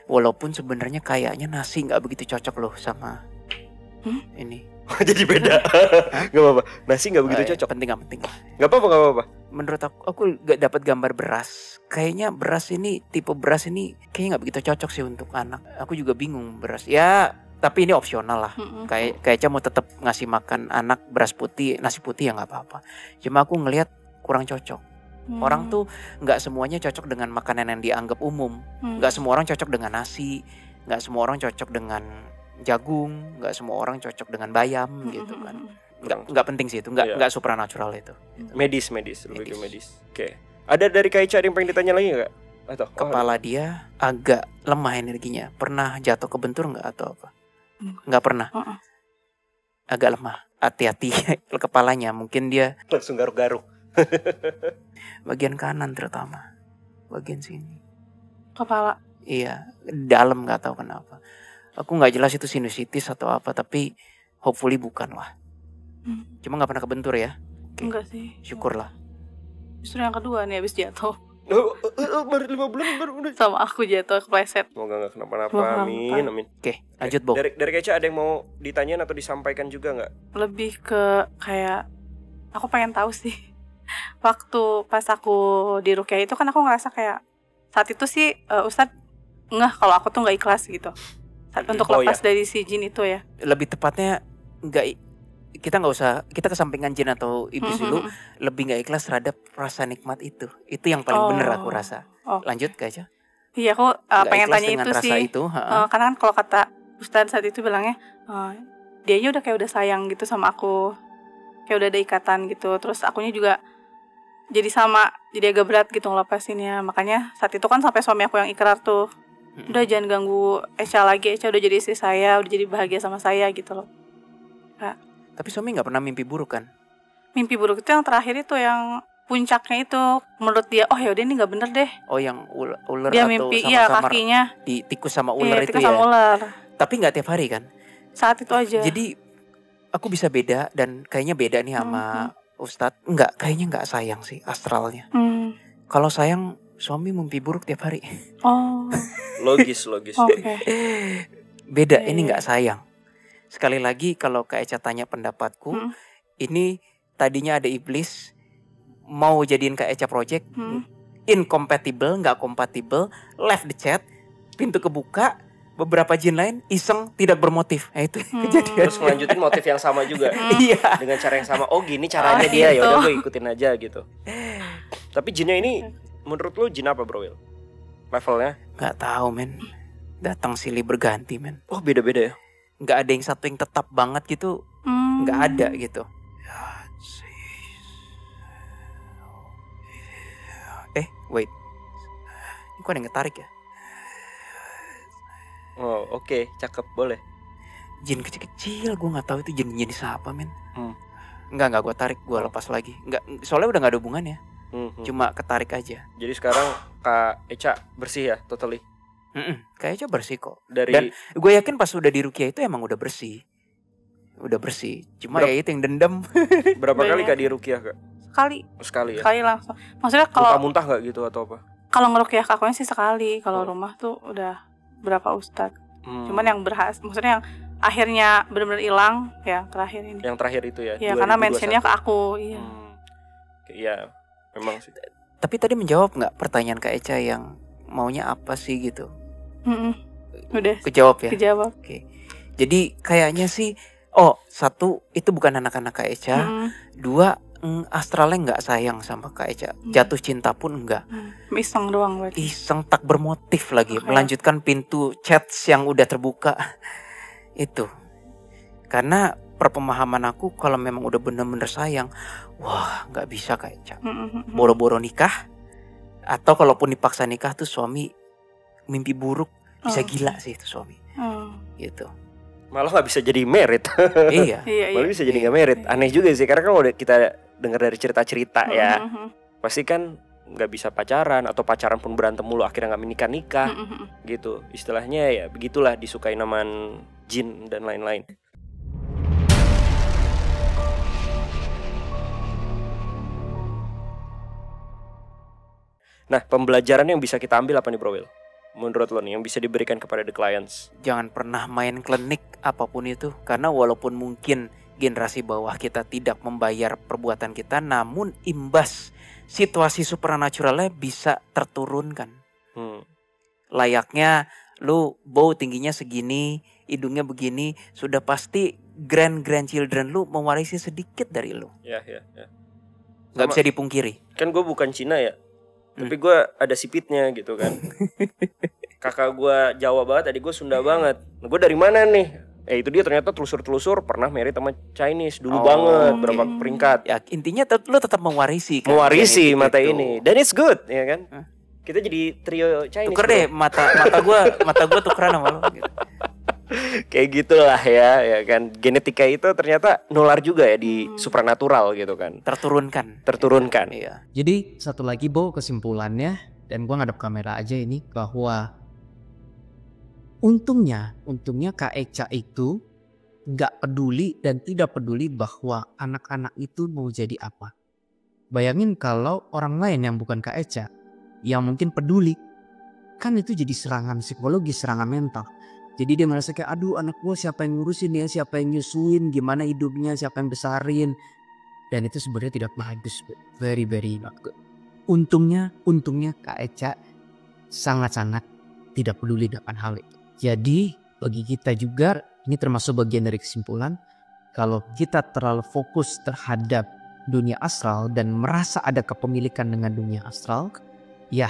Walaupun sebenarnya kayaknya nasi nggak begitu cocok loh sama ini. Jadi beda. Nggak apa-apa, nasi nggak begitu cocok. Penting lah. Nggak apa-apa. Menurut aku nggak dapat gambar beras. Kayaknya beras ini, tipe beras ini kayaknya nggak begitu cocok sih untuk anak. Aku juga bingung beras. Ya tapi ini opsional lah. Kayak mau tetap ngasih makan anak beras putih, nasi putih ya nggak apa-apa. Cuma aku ngelihat kurang cocok. Orang tuh nggak semuanya cocok dengan makanan yang dianggap umum. Nggak semua orang cocok dengan nasi. Nggak semua orang cocok dengan jagung. Nggak semua orang cocok dengan bayam gitu kan. Nggak penting sih itu. Nggak supranatural itu. Medis lebih ke medis. Oke. Ada dari Kak Echa yang pengen ditanya lagi nggak? Atau kepala dia agak lemah energinya. Pernah jatuh kebentur nggak atau apa? Nggak pernah. Agak lemah. Hati-hati kepalanya. Mungkin dia langsung garuk-garuk. Bagian kanan terutama. Bagian sini. Kepala. Iya. Dalam nggak tahu kenapa. Aku nggak jelas itu sinusitis atau apa. Tapi hopefully bukan lah. Cuma nggak pernah kebentur ya. Enggak sih. Syukurlah. Justru yang kedua nih habis jatuh. Baru 5 bulan baru udah. Sama aku jatuh kepleset. Semoga gak kenapa-napa, amin. Oke, lanjut Bo. Dari Kak Echa ada yang mau ditanyain atau disampaikan juga gak? Lebih ke kayak aku pengen tahu sih. Waktu pas aku di Ruqyah itu kan aku ngerasa kayak saat itu sih Ustadz ngeh kalau aku tuh gak ikhlas gitu untuk lepas dari si jin itu ya. Lebih tepatnya kita nggak usah, kita kesampingan jin atau iblis dulu, lebih nggak ikhlas terhadap rasa nikmat itu yang paling bener aku rasa. Lanjut Kak Echa. Iya, aku pengen tanya itu sih itu, karena kan kalau kata Ustadz saat itu bilangnya dianya udah kayak udah sayang gitu sama aku, kayak udah ada ikatan gitu. Terus akunya juga jadi agak berat gitu ngelepasinnya. Makanya saat itu kan sampai suami aku yang ikrar tuh, udah jangan ganggu Echa lagi, Echa udah jadi istri saya, udah jadi bahagia sama saya gitu loh Kak. Tapi suami gak pernah mimpi buruk kan? Mimpi buruk itu yang terakhir itu, yang puncaknya itu menurut dia, oh yaudah ini gak bener deh. Oh yang ular dia atau mimpi, sama iya kakinya tikus sama ular itu tikus sama ular. Tapi gak tiap hari kan? Saat itu aja. Jadi aku bisa beda, dan kayaknya beda nih sama Ustadz. Enggak, kayaknya gak sayang sih astralnya. Kalau sayang, suami mimpi buruk tiap hari. Logis. Okay. Beda, ini gak sayang. Sekali lagi kalau Kak Echa tanya pendapatku, ini tadinya ada iblis mau jadiin Kak Echa project, incompatible, nggak kompatibel, left the chat, pintu kebuka, beberapa jin lain iseng tidak bermotif. Nah itu kejadian. Terus melanjutin motif yang sama juga. Iya. Dengan cara yang sama. Oh gini caranya dia, ya udah gue ikutin aja gitu. Tapi jinnya ini menurut lo jin apa bro Will? Levelnya? Nggak tahu men. Datang silih berganti men. Oh beda-beda ya? Nggak ada yang satu yang tetap banget gitu. Nggak ada gitu. Wait. Ini kok ada yang ngetarik ya? Oh oke, cakep, boleh. Jin kecil-kecil, gue nggak tahu itu jin jenis apa men. Nggak gue tarik, gue lepas lagi. Nggak, soalnya udah nggak ada hubungannya. Cuma ketarik aja. Jadi sekarang Kak Eca bersih ya totally Kayaknya bersih kok. dari Dan gue yakin pas udah diruqyah itu emang udah bersih. Udah bersih. Cuma ya itu yang dendam. berapa kali Banyak. Kak diruqyah Kak? Sekali ya. Sekali langsung. Maksudnya kalau Muntah-muntah nggak gitu atau apa? kalau ngeruqyah kakaknya sih sekali. Kalau rumah tuh udah berapa ustadz. Cuman yang berhasil, maksudnya yang akhirnya benar-benar hilang ya terakhir ini. Yang terakhir itu ya. Ya karena 2021. mentionnya ke aku. Iya. Iya, memang sih. Tapi tadi menjawab nggak pertanyaan Kak Eca yang maunya apa sih gitu? Udah Kejawab ya. kejawab. Oke. Jadi kayaknya sih, satu itu bukan anak-anak Kak Eca. Dua, astralnya nggak sayang sama Kak Eca. Jatuh cinta pun enggak. Iseng doang berarti. Iseng tak bermotif lagi. Oke. Melanjutkan pintu chats yang udah terbuka. Itu. Karena perpemahaman aku kalau memang udah bener-bener sayang, wah nggak bisa Kak Eca. Boro-boro nikah. Atau kalaupun dipaksa nikah tuh suami mimpi buruk. Bisa gila sih itu suami. Gitu. Malah nggak bisa jadi merit. Iya. Malah bisa jadi nggak merit. Aneh juga sih karena kan udah kita dengar dari cerita-cerita ya. Pasti kan nggak bisa pacaran atau pacaran pun berantem mulu akhirnya nggak menikah gitu. Istilahnya ya begitulah, disukai naman jin dan lain-lain. Nah, pembelajaran yang bisa kita ambil apa nih Bro Will? Menurut lo nih yang bisa diberikan kepada the clients? Jangan pernah main klinik apapun itu. Karena walaupun mungkin generasi bawah kita tidak membayar perbuatan kita, namun imbas situasi supernaturalnya bisa terturunkan. Layaknya lu bau tingginya segini, hidungnya begini, sudah pasti grandchildren lu mewarisi sedikit dari lu. Ya. Gak bisa dipungkiri. Kan gue bukan Cina ya, tapi gue ada sipitnya gitu kan. Kakak gue Jawa banget, adik gue Sunda banget. Gue dari mana nih? Itu dia ternyata telusur pernah married sama Chinese dulu banget, berapa peringkat. Ya intinya lu tetap mewarisi kan. Mewarisi genetik mata itu. ini. Dan it's good, ya kan? Kita jadi trio Chinese. Tuker deh mata gua tukeran sama lu gitu. Kayak gitulah ya kan. Genetika itu ternyata nular juga ya di supranatural gitu kan. Terturunkan. Iya. Jadi satu lagi Bo, kesimpulannya, dan gua ngadep kamera aja ini, bahwa untungnya Kak Eca itu gak peduli dan tidak peduli bahwa anak-anak itu mau jadi apa. Bayangin kalau orang lain yang bukan Kak Eca yang mungkin peduli, kan itu jadi serangan psikologis, serangan mental. Jadi dia merasa kayak, aduh anak gue siapa yang ngurusin ya, siapa yang nyusuin, gimana hidupnya, siapa yang besarin. Dan itu sebenarnya tidak bagus, very not good. Untungnya Kak Eca sangat-sangat tidak peduli dengan hal itu. Jadi bagi kita juga, ini termasuk bagian dari kesimpulan, kalau kita terlalu fokus terhadap dunia astral dan merasa ada kepemilikan dengan dunia astral, ya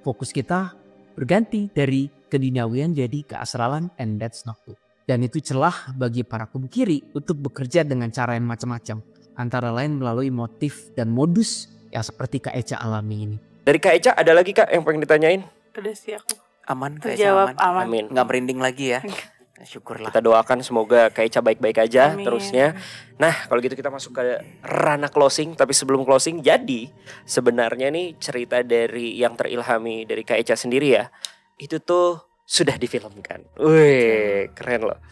fokus kita berganti dari keduniawian jadi keastralan, and that's not good. Dan itu celah bagi para kubu kiri untuk bekerja dengan cara yang macam-macam, antara lain melalui motif dan modus yang seperti Kak Eca alami ini. Dari Kak Eca ada lagi Kak yang pengen ditanyain? Udah sih aku. Aman Kak Eca, Terjawab aman. Amin. Nggak merinding lagi ya. Syukurlah. Kita doakan semoga Kak Eca baik-baik aja Amin. terusnya. Nah kalau gitu kita masuk ke ranah closing. Tapi sebelum closing, jadi sebenarnya nih cerita dari yang terilhami dari Kak Eca sendiri ya, itu tuh sudah difilmkan. Wih keren loh.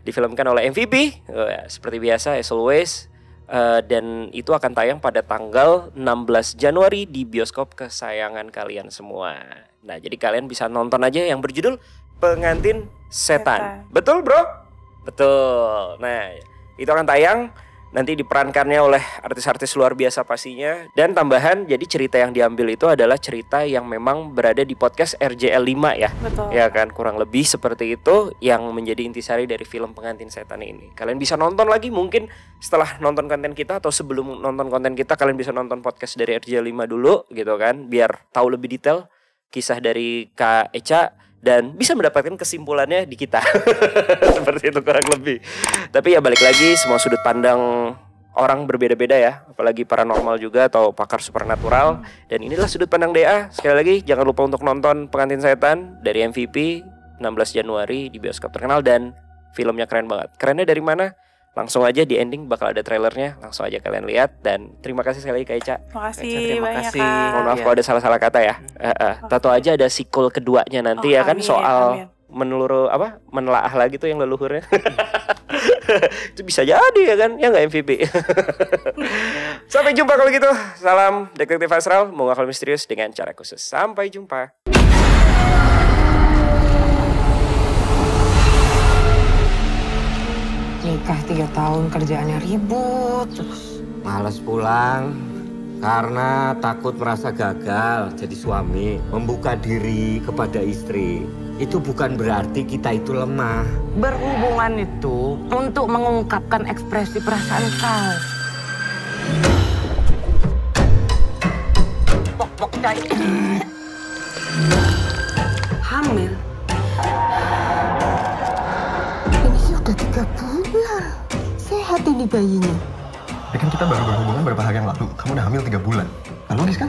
Difilmkan oleh MVP seperti biasa as always. Dan itu akan tayang pada tanggal 16 Januari di bioskop kesayangan kalian semua. Nah jadi kalian bisa nonton aja yang berjudul Pengantin Setan. Betul bro? Betul. Nah itu akan tayang. Nanti diperankannya oleh artis-artis luar biasa pastinya. Dan tambahan, jadi cerita yang diambil itu adalah cerita yang memang berada di podcast RJL 5 ya. Betul. Ya kan, kurang lebih seperti itu yang menjadi intisari dari film Pengantin Setan ini. Kalian bisa nonton lagi mungkin setelah nonton konten kita, atau sebelum nonton konten kita kalian bisa nonton podcast dari RJL 5 dulu gitu kan, biar tahu lebih detail kisah dari Kak Eca dan bisa mendapatkan kesimpulannya di kita. Seperti itu kurang lebih. Tapi ya balik lagi, semua sudut pandang orang berbeda-beda ya, apalagi paranormal juga atau pakar supernatural. Dan inilah sudut pandang DA. Sekali lagi jangan lupa untuk nonton Pengantin Setan dari MVP 16 Januari di bioskop terkenal, dan filmnya keren banget. Kerennya dari mana? Langsung aja di ending bakal ada trailernya, langsung aja kalian lihat. Dan terima kasih sekali Kak Eca. Terima kasih Terima banyak kasih. Kak. Mohon maaf Iya. kalau ada salah-salah kata ya. Tato aja ada sequel keduanya nanti ya kan, Amin, soal amin. menelaah lagi tuh yang leluhurnya. Itu bisa jadi ya kan, ya nggak MVP. Sampai jumpa kalau gitu. Salam Detektif Astral, mengungkap hal misterius dengan cara khusus. Sampai jumpa. Nikah 3 tahun kerjaannya ribut terus. Males pulang karena takut merasa gagal jadi suami, membuka diri kepada istri. Itu bukan berarti kita itu lemah. Berhubungan itu untuk mengungkapkan ekspresi perasaan kau. Pok-pok dai. Hamil. Ini sudah 3 bulan. Sehat ini bayinya. Ya kan kita baru berhubungan beberapa hari yang lalu. Kamu udah hamil 3 bulan. Nah, logis kan?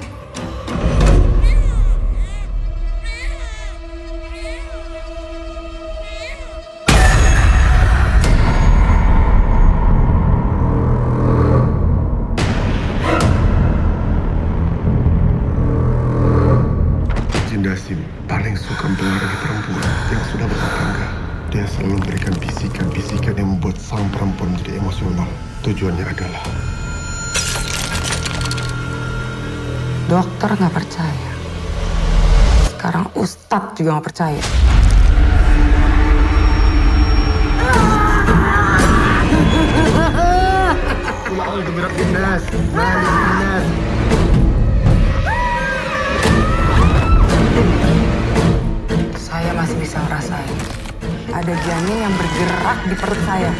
Jindasim paling suka mempengaruhi perempuan yang sudah berumah tangga. Dia selalu memberikan bisikan-bisikan yang membuat sang perempuan menjadi emosional. Tujuannya adalah Dokter nggak percaya. Sekarang Ustadz juga nggak percaya. Ulah gemerak Jindas, balik Jindas. Saya masih bisa ngerasain. Ada janin yang bergerak di perut saya.